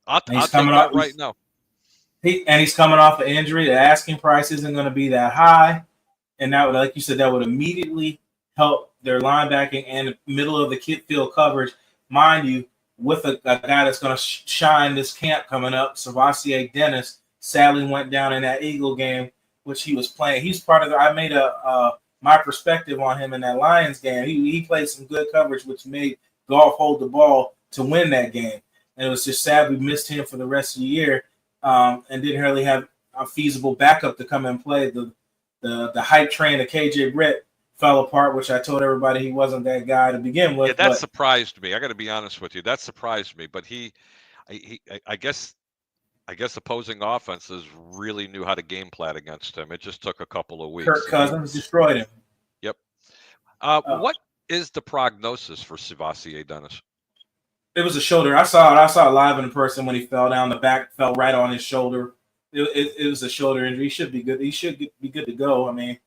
I'll take that right now. He's coming off an injury. The asking price isn't going to be that high. And that would, like you said, that would immediately help their linebacking and middle of the field coverage. Mind you, with a guy that's going to shine this camp coming up, Savasier Dennis sadly went down in that Eagle game, which he was playing. He's part of I made my perspective on him in that Lions game. He played some good coverage, which made Goff hold the ball to win that game. And it was just sad we missed him for the rest of the year and didn't really have a feasible backup to come and play. The hype train of KJ Britt fell apart, which I told everybody he wasn't that guy to begin with. Yeah, that surprised me. I got to be honest with you. That surprised me. But I guess opposing offenses really knew how to game plan against him. It just took a couple of weeks. Kirk Cousins destroyed him. Yep. What is the prognosis for Savasier Dennis? It was a shoulder. I saw it live in person when he fell down. The back fell right on his shoulder. It was a shoulder injury. He should be good. He should be good to go. I mean,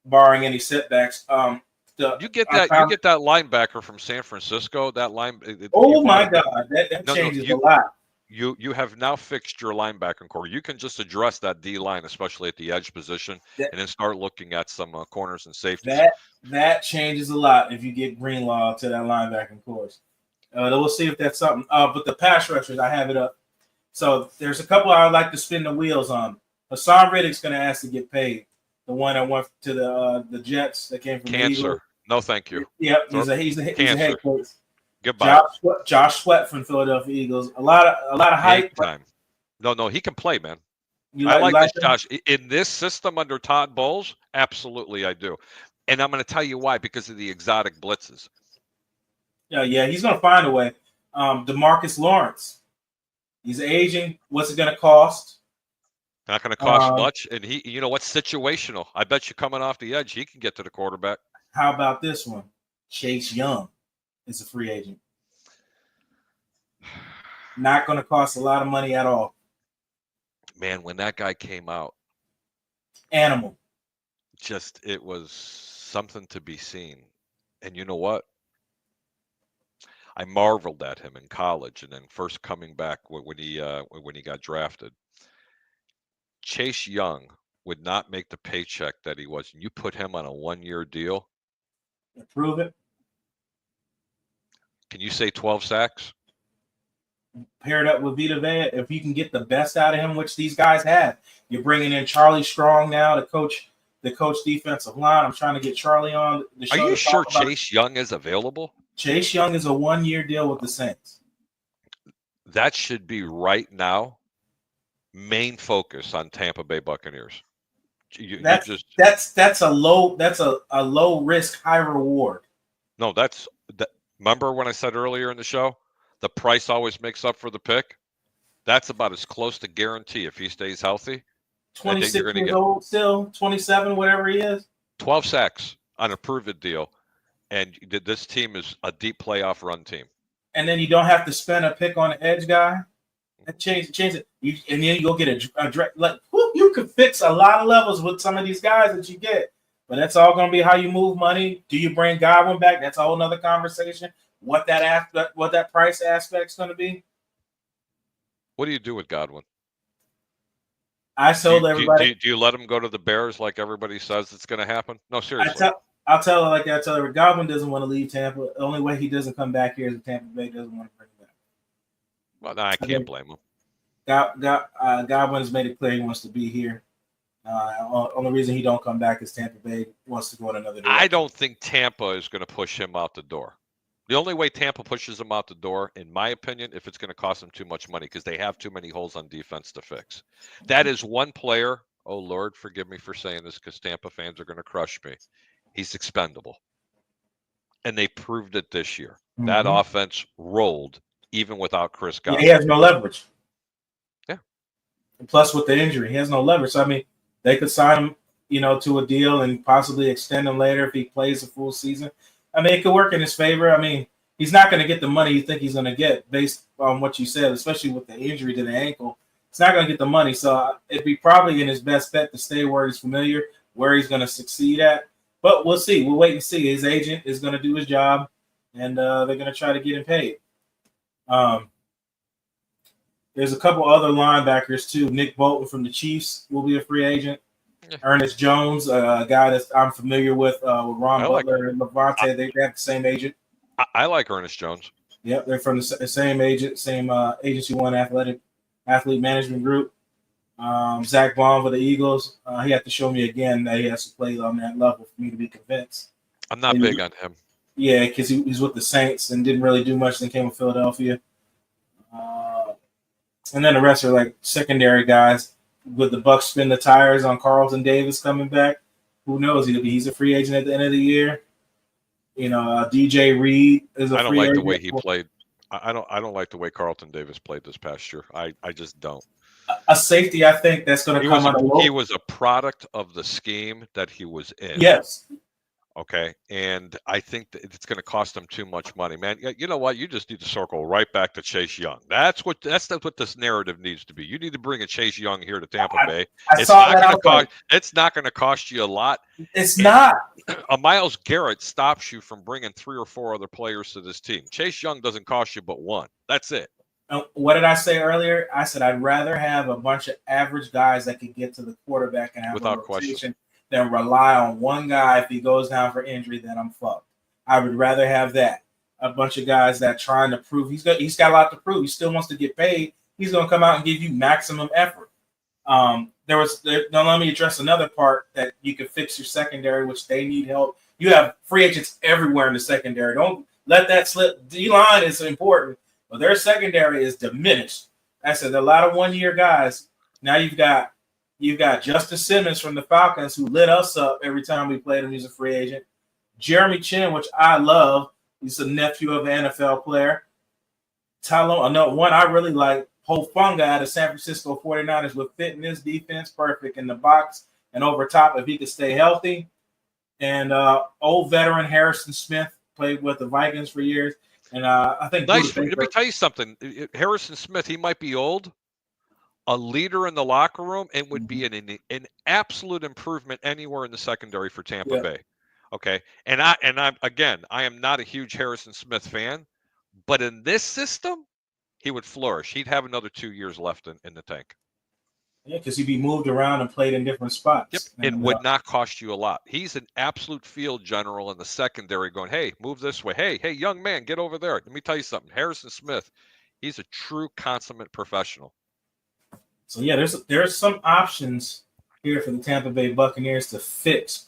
barring any setbacks. You get that linebacker from San Francisco. That line. My God, that changes a lot. You have now fixed your linebacking core. You can just address that D line, especially at the edge position, and then start looking at some corners and safeties. That changes a lot if you get Greenlaw to that linebacking course. We'll see if that's something. But the pass rushers, I have it up. So there's a couple I would like to spin the wheels on. Hassan Riddick's going to ask to get paid. The one that went to the Jets that came from Cancer. No, thank you. Yep, he's a head coach. Goodbye. Josh Sweat from Philadelphia Eagles. A lot of hype. Time. No, he can play, man. I like this, Josh. In this system under Todd Bowles, absolutely I do. And I'm going to tell you why, because of the exotic blitzes. Yeah, he's going to find a way. DeMarcus Lawrence, he's aging. What's it going to cost? Not going to cost much. And he, you know what's situational. I bet you coming off the edge, he can get to the quarterback. How about this one? Chase Young is a free agent. Not going to cost a lot of money at all. Man, when that guy came out, animal. It was something to be seen. And you know what? I marveled at him in college, and then first coming back when he got drafted. Chase Young would not make the paycheck that he was, and you put him on a 1-year deal. Prove it. Can you say 12 sacks? Paired up with Vita Vea, if you can get the best out of him, which these guys have. You're bringing in Charlie Strong now to coach defensive line. I'm trying to get Charlie on the show. Are you sure Chase Young is available? Chase Young is a 1-year deal with the Saints. That should be right now main focus on Tampa Bay Buccaneers. That's a low risk, high reward. No, remember when I said earlier in the show, the price always makes up for the pick? That's about as close to guarantee if he stays healthy. 26 years old still, 27, whatever he is. 12 sacks on a prove-it deal, and this team is a deep playoff run team. And then you don't have to spend a pick on an edge guy. Change it. And then you'll get a direct. You could fix a lot of levels with some of these guys that you get. But that's all going to be how you move money. Do you bring Godwin back? That's a whole nother conversation. What that price aspect's going to be. What do you do with Godwin? I told everybody. Do you let him go to the Bears like everybody says it's going to happen? No, seriously. I'll tell her like that. I tell her Godwin doesn't want to leave Tampa. The only way he doesn't come back here is if Tampa Bay doesn't want to bring him back. Well, no, I can't blame him. Godwin has made it clear he wants to be here. Only reason he don't come back is Tampa Bay wants to go in another direction. I don't think Tampa is going to push him out the door. The only way Tampa pushes him out the door, in my opinion, if it's going to cost them too much money, because they have too many holes on defense to fix. That is one player. Oh, Lord, forgive me for saying this because Tampa fans are going to crush me. He's expendable. And they proved it this year. Mm-hmm. That offense rolled even without Chris Godwin. Yeah, he has no leverage. Yeah. And plus, with the injury, he has no leverage. So, I mean, they could sign him, to a deal and possibly extend him later if he plays a full season. I mean, it could work in his favor. I mean, he's not going to get the money you think he's going to get based on what you said, especially with the injury to the ankle. He's not going to get the money. So it'd be probably in his best bet to stay where he's familiar, where he's going to succeed at. But we'll see. We'll wait and see. His agent is going to do his job, and they're going to try to get him paid. There's a couple other linebackers, too. Nick Bolton from the Chiefs will be a free agent. Ernest Jones, a guy that I'm familiar with Ron Butler and Levante. They have the same agent. I like Ernest Jones. Yep, they're from the same agent, same agency one athlete management group. Zach Baum for the Eagles. He had to show me again that he has to play on that level for me to be convinced. I'm not big on him. Yeah, because he's with the Saints and didn't really do much. Then came with Philadelphia. And then the rest are like secondary guys. Would the Bucs spin the tires on Carlton Davis coming back? Who knows? He's a free agent at the end of the year. DJ Reed is a free agent. I don't like the way he played. I don't like the way Carlton Davis played this past year. I just don't. A safety, I think, that's going to come out of low. He was a product of the scheme that he was in. Yes. Okay, and I think that it's going to cost them too much money, man. You know what? You just need to circle right back to Chase Young. That's what this narrative needs to be. You need to bring a Chase Young here to Tampa Bay. It's not going to cost you a lot. It's not. A Myles Garrett stops you from bringing 3 or 4 other players to this team. Chase Young doesn't cost you but one. That's it. What did I say earlier? I said I'd rather have a bunch of average guys that could get to the quarterback and have without a rotation question. Than rely on one guy if he goes down for injury, then I'm fucked. I would rather have that. A bunch of guys that trying to prove he's got a lot to prove. He still wants to get paid. He's going to come out and give you maximum effort. Now let me address another part that you can fix your secondary, which they need help. You have free agents everywhere in the secondary. Don't let that slip. D-line is important, but their secondary is diminished. I said a lot of 1-year guys. Now you've got Justin Simmons from the Falcons, who lit us up every time we played him. He's a free agent. Jeremy Chin, which I love. He's a nephew of an NFL player. Another one I really like, Hufanga out of San Francisco 49ers would fit in this defense perfect in the box and over top if he could stay healthy. And old veteran Harrison Smith played with the Vikings for years. And I think let me tell you something. Harrison Smith, he might be old. A leader in the locker room, and would be an absolute improvement anywhere in the secondary for Tampa Bay. Okay, I am not a huge Harrison Smith fan, But in this system, he would flourish. He'd have another 2 years left in the tank. Yeah, because he'd be moved around and played in different spots. Yep, And, it would not cost you a lot. He's an absolute field general in the secondary going, hey, move this way. Hey, young man, get over there. Let me tell you something. Harrison Smith, he's a true consummate professional. So, yeah, there's some options here for the Tampa Bay Buccaneers to fix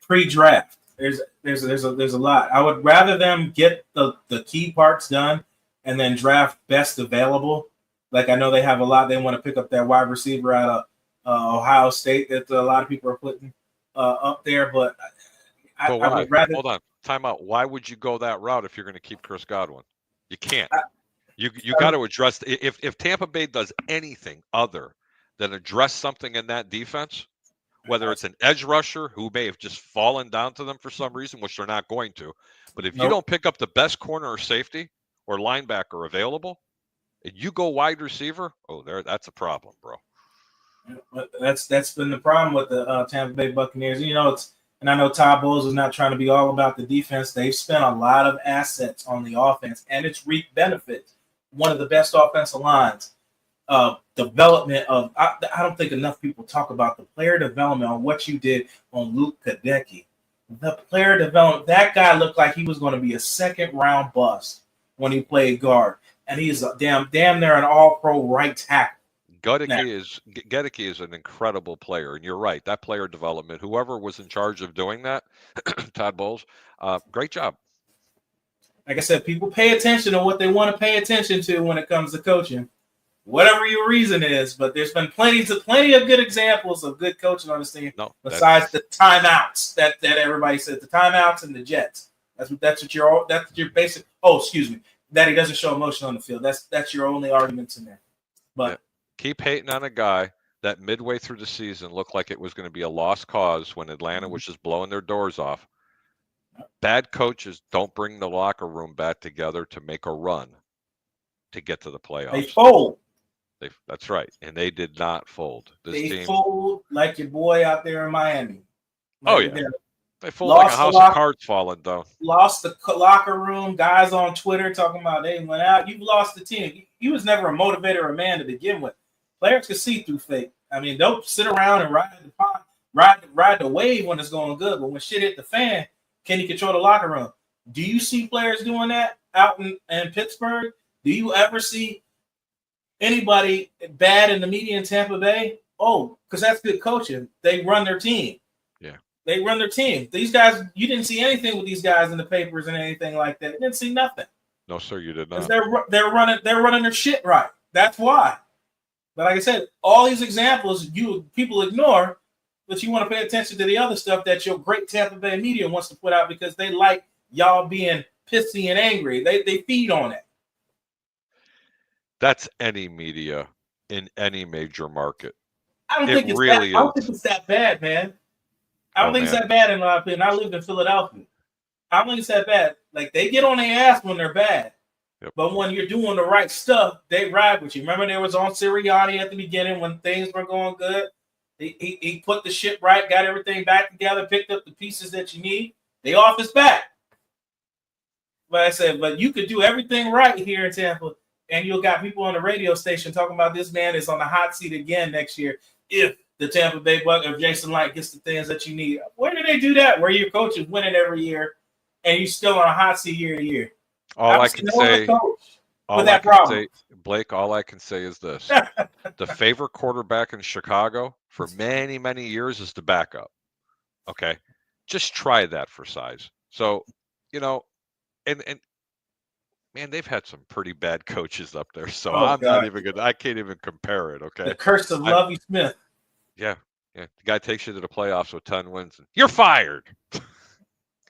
pre-draft. There's a lot. I would rather them get the key parts done and then draft best available. Like, I know they have a lot. They want to pick up that wide receiver out of Ohio State that a lot of people are putting up there. But I would rather. Hold on. Time out. Why would you go that route if you're going to keep Chris Godwin? You can't. You got to address. If Tampa Bay does anything other than address something in that defense, whether it's an edge rusher who may have just fallen down to them for some reason, which they're not going to. But if you don't pick up the best corner or safety or linebacker available, and you go wide receiver, that's a problem, bro. That's been the problem with the Tampa Bay Buccaneers. And I know Todd Bowles is not trying to be all about the defense. They've spent a lot of assets on the offense, and it's reaped benefits. One of the best offensive lines. Development of I don't think enough people talk about the player development on what you did on Luke Kadecki. The player development, that guy looked like he was going to be a second-round bust when he played guard. And he's a damn near an all-pro right tackle. Gedeke is an incredible player, and you're right. That player development, whoever was in charge of doing that, Todd Bowles, great job. Like I said, people pay attention to what they want to pay attention to when it comes to coaching, whatever your reason is. But there's been plenty of good examples of good coaching on this team. Besides the timeouts that everybody said, the timeouts and the Jets. That's what your basic. Oh, excuse me. That he doesn't show emotion on the field. That's your only arguments in there. But keep hating on a guy that midway through the season looked like it was going to be a lost cause when Atlanta was just blowing their doors off. Bad coaches don't bring the locker room back together to make a run to get to the playoffs. They fold. That's right, and they did not fold. They fold like your boy out there in Miami. They fold like a house of cards falling down. Lost the locker room. Guys on Twitter talking about they went out. You've lost the team. You was never a motivator or a man to begin with. Players can see through fake. I mean, don't sit around and ride the wave when it's going good, but when shit hit the fan, can you control the locker room? Do you see players doing that out in Pittsburgh? Do you ever see anybody bad in the media in Tampa Bay? Oh, because that's good coaching. They run their team. Yeah. They run their team. These guys, you didn't see anything with these guys in the papers and anything like that. You didn't see nothing. No, sir, you did not. They're running their shit right. That's why. But like I said, all these examples people ignore, but you want to pay attention to the other stuff that your great Tampa Bay media wants to put out because they like y'all being pissy and angry. They feed on it. That's any media in any major market. I don't think it's that bad, man. I don't think it's that bad in my opinion. I lived in Philadelphia. I don't think it's that bad. Like, they get on their ass when they're bad. Yep. But when you're doing the right stuff, they ride with you. Remember, there was on Sirianni at the beginning when things were going good. He put the shit right, got everything back together, picked up the pieces that you need. They off his back. But I said, but you could do everything right here in Tampa, and you'll got people on the radio station talking about this man is on the hot seat again next year if the Tampa Bay Buccaneers, if Jason Light gets the things that you need. Where do they do that? Where your coach is winning every year, and you're still on a hot seat year to year. All I can say, Blake, all I can say is this. The favorite quarterback in Chicago for many, many years is the backup. Okay? Just try that for size. So, and man, they've had some pretty bad coaches up there. So not even good. I can't even compare it, okay? The curse of Lovie Smith. Yeah. The guy takes you to the playoffs with 10 wins. And you're fired.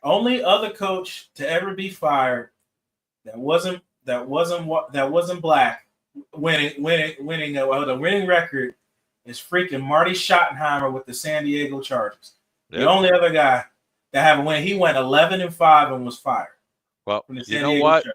Only other coach to ever be fired that wasn't black winning the winning record is freaking Marty Schottenheimer with the San Diego Chargers. Yep. The only other guy that haven't win. He went 11-5 and was fired. Well, you know what?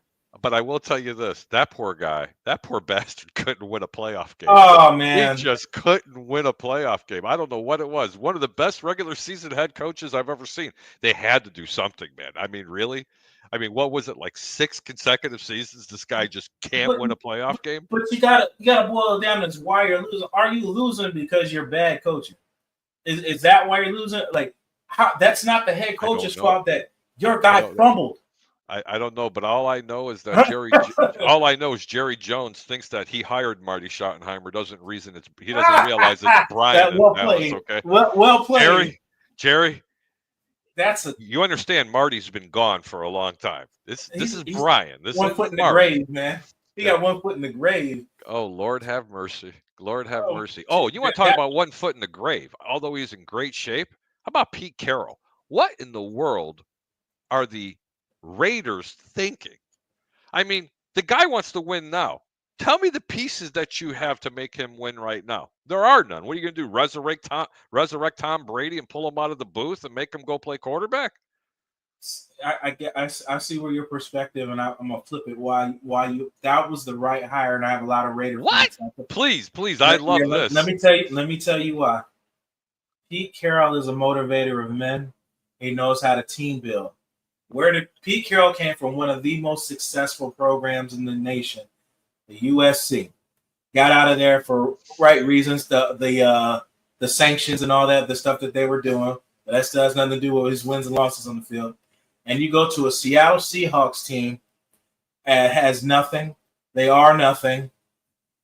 But I will tell you this: that poor guy, that poor bastard, couldn't win a playoff game. Oh man, He just couldn't win a playoff game. I don't know what it was. One of the best regular season head coaches I've ever seen. They had to do something, man. I mean, really? I mean, what was it, like 6 consecutive seasons? This guy just can't win a playoff game. But you gotta boil it down to why you're losing. Are you losing because you're bad coaching? Is that why you're losing? Like, how? That's not the head coach's fault that your guy crumbled. I don't know, but all I know is that Jerry Jones thinks that he hired Marty Schottenheimer. He doesn't realize it's Brian. Well played. Okay? Well played. Jerry. You understand Marty's been gone for a long time. This is Brian. This one is foot in the grave, man. He got 1 foot in the grave. Oh, Lord have mercy. Lord have mercy. Oh, you want to talk about 1 foot in the grave? Although he's in great shape. How about Pete Carroll? What in the world are the Raiders thinking? I mean, the guy wants to win now. Tell me the pieces that you have to make him win right now. There are none. What are you going to do? Resurrect Tom Brady and pull him out of the booth and make him go play quarterback? I see where your perspective, and I'm gonna flip it. Why you that was the right hire, and I have a lot of Raiders. What? Please, I love this. Let me tell you why. Pete Carroll is a motivator of men. He knows how to team build. Pete Carroll came from one of the most successful programs in the nation, the USC. Got out of there for right reasons, the sanctions and all that, the stuff that they were doing. But that still has nothing to do with his wins and losses on the field. And you go to a Seattle Seahawks team that has nothing. They are nothing.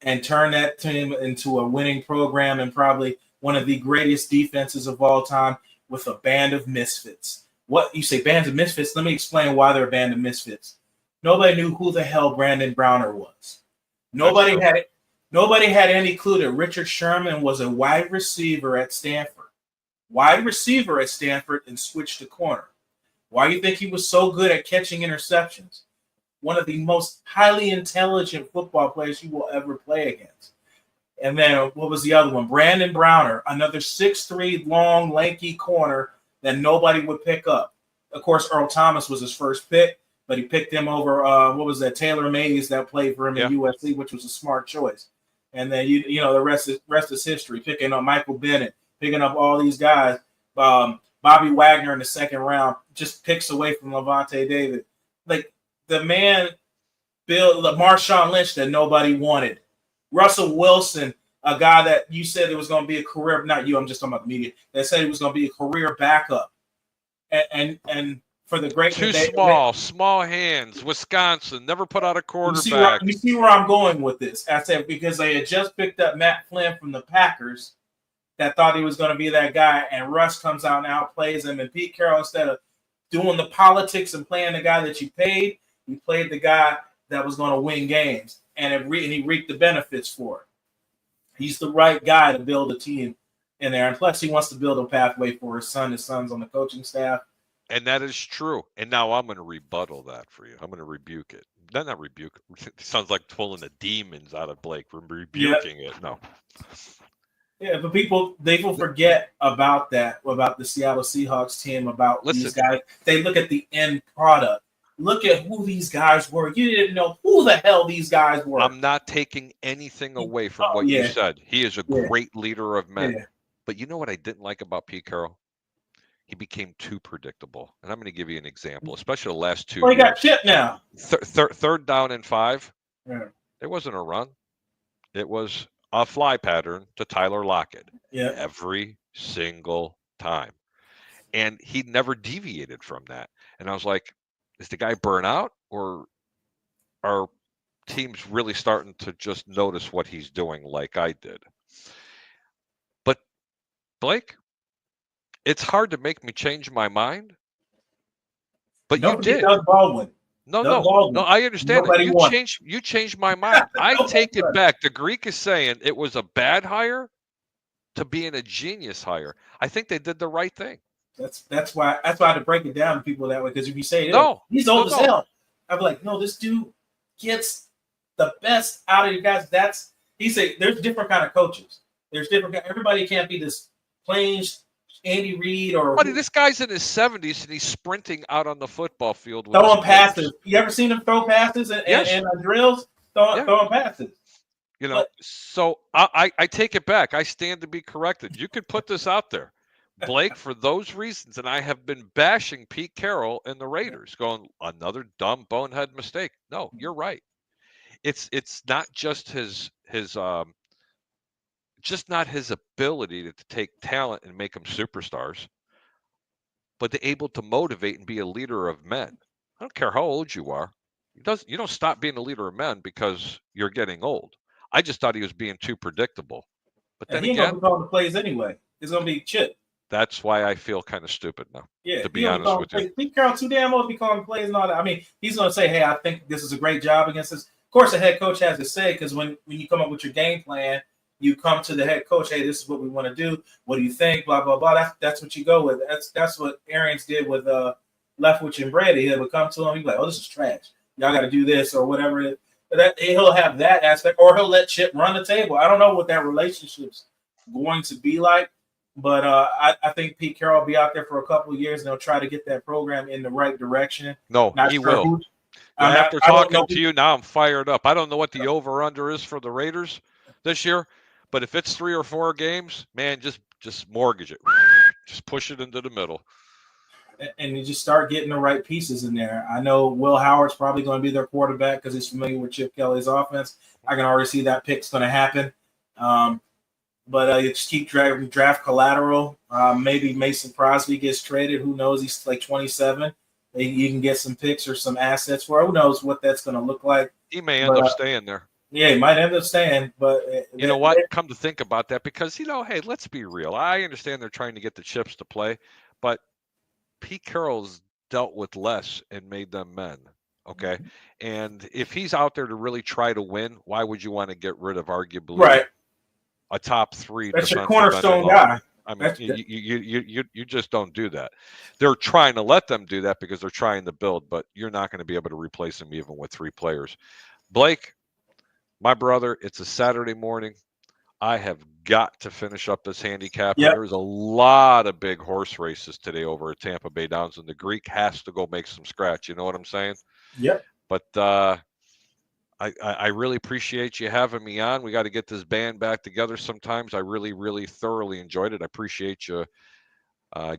And turn that team into a winning program and probably one of the greatest defenses of all time with a band of misfits. What you say, bands of misfits? Let me explain why they're a band of misfits. Nobody knew who the hell Brandon Browner was. Nobody had any clue that Richard Sherman was a wide receiver at Stanford. And switched to corner. Why do you think he was so good at catching interceptions? One of the most highly intelligent football players you will ever play against. And then what was the other one? Brandon Browner, another 6'3", long, lanky corner that nobody would pick up. Of course, Earl Thomas was his first pick, but he picked him over, Taylor Mays that played for him in USC, which was a smart choice. And then, the rest is history, picking up Michael Bennett, picking up all these guys. Bobby Wagner in the second round, just picks away from Levante David. Like, the man built Marshawn Lynch that nobody wanted. Russell Wilson, a guy that you said it was going to be a career, not you, I'm just talking about the media, that said he was going to be a career backup. And for the great small hands, Wisconsin, never put out a quarterback. You see where I'm going with this. I said because they had just picked up Matt Flynn from the Packers that thought he was going to be that guy, and Russ comes out and outplays him, and Pete Carroll, instead of doing the politics and playing the guy that you paid, he played the guy that was going to win games, and he reaped the benefits for it. He's the right guy to build a team in there, and plus he wants to build a pathway for his son. His son's on the coaching staff. And that is true. And now I'm going to rebuttal that for you. I'm going to rebuke it. Not rebuke it. It sounds like pulling the demons out of Blake. We're rebuking it. No. Yeah, but people forget about that, about the Seattle Seahawks team, about these guys. They look at the end product. Look at who these guys were. You didn't know who the hell these guys were. I'm not taking anything away from what you said. He is a great leader of men. Yeah. But you know what I didn't like about Pete Carroll? He became too predictable. And I'm going to give you an example, especially the last 2 years. He got chipped now. Third down and 5. Yeah. It wasn't a run. It was a fly pattern to Tyler Lockett every single time. And he never deviated from that. And I was like, is the guy burn out, or are teams really starting to just notice what he's doing like I did? But Blake, it's hard to make me change my mind. But you did. Doug Baldwin. No, I understand that. You changed my mind. I take it back. The Greek is saying it was a bad hire to being a genius hire. I think they did the right thing. That's why I had to break it down to people that way, because if you say he's old as hell, I'm like, no, this dude gets the best out of you guys. He said there's different kind of coaches. Everybody can't be this plain Andy Reid or Buddy, this guy's in his 70s and he's sprinting out on the football field with throwing his passes. players. You ever seen him throw passes and Yes. drills? Throwing passes. You know, so I take it back. I stand to be corrected. You could put this out there. Blake, for those reasons, and I have been bashing Pete Carroll and the Raiders, going another dumb bonehead mistake. No, you're right. It's not just just not his ability to take talent and make them superstars, but they're able to motivate and be a leader of men. I don't care how old you are. You don't stop being a leader of men because you're getting old. I just thought he was being too predictable. But then he ain't gonna be calling the plays anyway. It's gonna be Chip. That's why I feel kind of stupid now. Yeah, to be honest with you. Pete Carroll too damn old to be calling plays and all that. I mean, he's gonna say, "Hey, I think this is a great job against this." Of course, the head coach has to say, because when you come up with your game plan, you come to the head coach. Hey, this is what we want to do. What do you think? Blah blah blah. That's what you go with. That's what Arians did with Leftwich and Brady. He would come to him. He'd be like, "Oh, this is trash. Y'all got to do this or whatever." That he'll have that aspect, or he'll let Chip run the table. I don't know what that relationship's going to be like, but I think Pete Carroll will be out there for a couple of years, and they'll try to get that program in the right direction. No, he will. After talking to you now, I'm fired up. I don't know what the over/under is for the Raiders this year, but if it's 3 or 4 games, man, just mortgage it. Just push it into the middle. And you just start getting the right pieces in there. I know Will Howard's probably going to be their quarterback because he's familiar with Chip Kelly's offense. I can already see that pick's going to happen. But you just keep draft collateral. Maybe Mason Crosby gets traded. Who knows? He's like 27. You can get some picks or some assets for it. Who knows what that's going to look like? He may end up staying there. Yeah, he might end up staying. But you know what? Come to think about that, because, hey, let's be real. I understand they're trying to get the chips to play, but Pete Carroll's dealt with less and made them men. Okay. Mm-hmm. And if he's out there to really try to win, why would you want to get rid of arguably a top 3? That's your cornerstone guy. I mean, you just don't do that. They're trying to let them do that because they're trying to build, but you're not going to be able to replace them even with 3 players. Blake, my brother, it's a Saturday morning. I have got to finish up this handicap. Yep. There's a lot of big horse races today over at Tampa Bay Downs, and the Greek has to go make some scratch. You know what I'm saying? Yep. But I really appreciate you having me on. We got to get this band back together sometimes. I really, really thoroughly enjoyed it. I appreciate you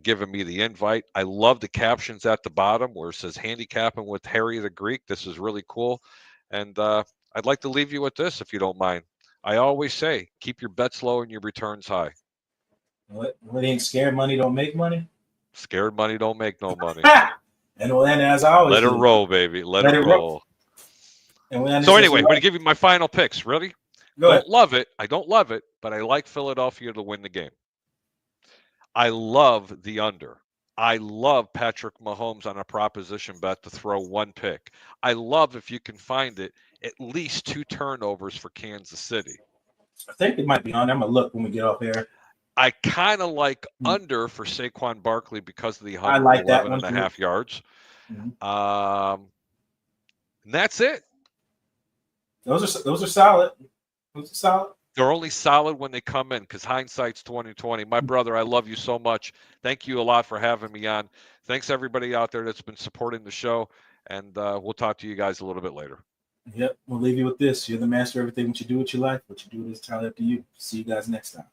giving me the invite. I love the captions at the bottom where it says Handicapping with Harry the Greek. This is really cool. And I'd like to leave you with this, if you don't mind. I always say, keep your bets low and your returns high. What ain't scared money don't make money? Scared money don't make no money. And as I always let it roll, baby. Let it roll. So anyway, I'm going to give you my final picks. Ready? Go ahead. I don't love it, but I like Philadelphia to win the game. I love the under. I love Patrick Mahomes on a proposition bet to throw 1 pick. I love, if you can find it, at least 2 turnovers for Kansas City. I think it might be on. I'm going to look when we get off air. I kind of like under for Saquon Barkley because of the 111.5 yards. Mm-hmm. And that's it. Those are solid. Those are solid. They're only solid when they come in because hindsight's 20/20. My brother, I love you so much. Thank you a lot for having me on. Thanks everybody out there that's been supporting the show, and we'll talk to you guys a little bit later. Yep, we'll leave you with this. You're the master of everything. What you do with your life, what you do is entirely up to you. See you guys next time.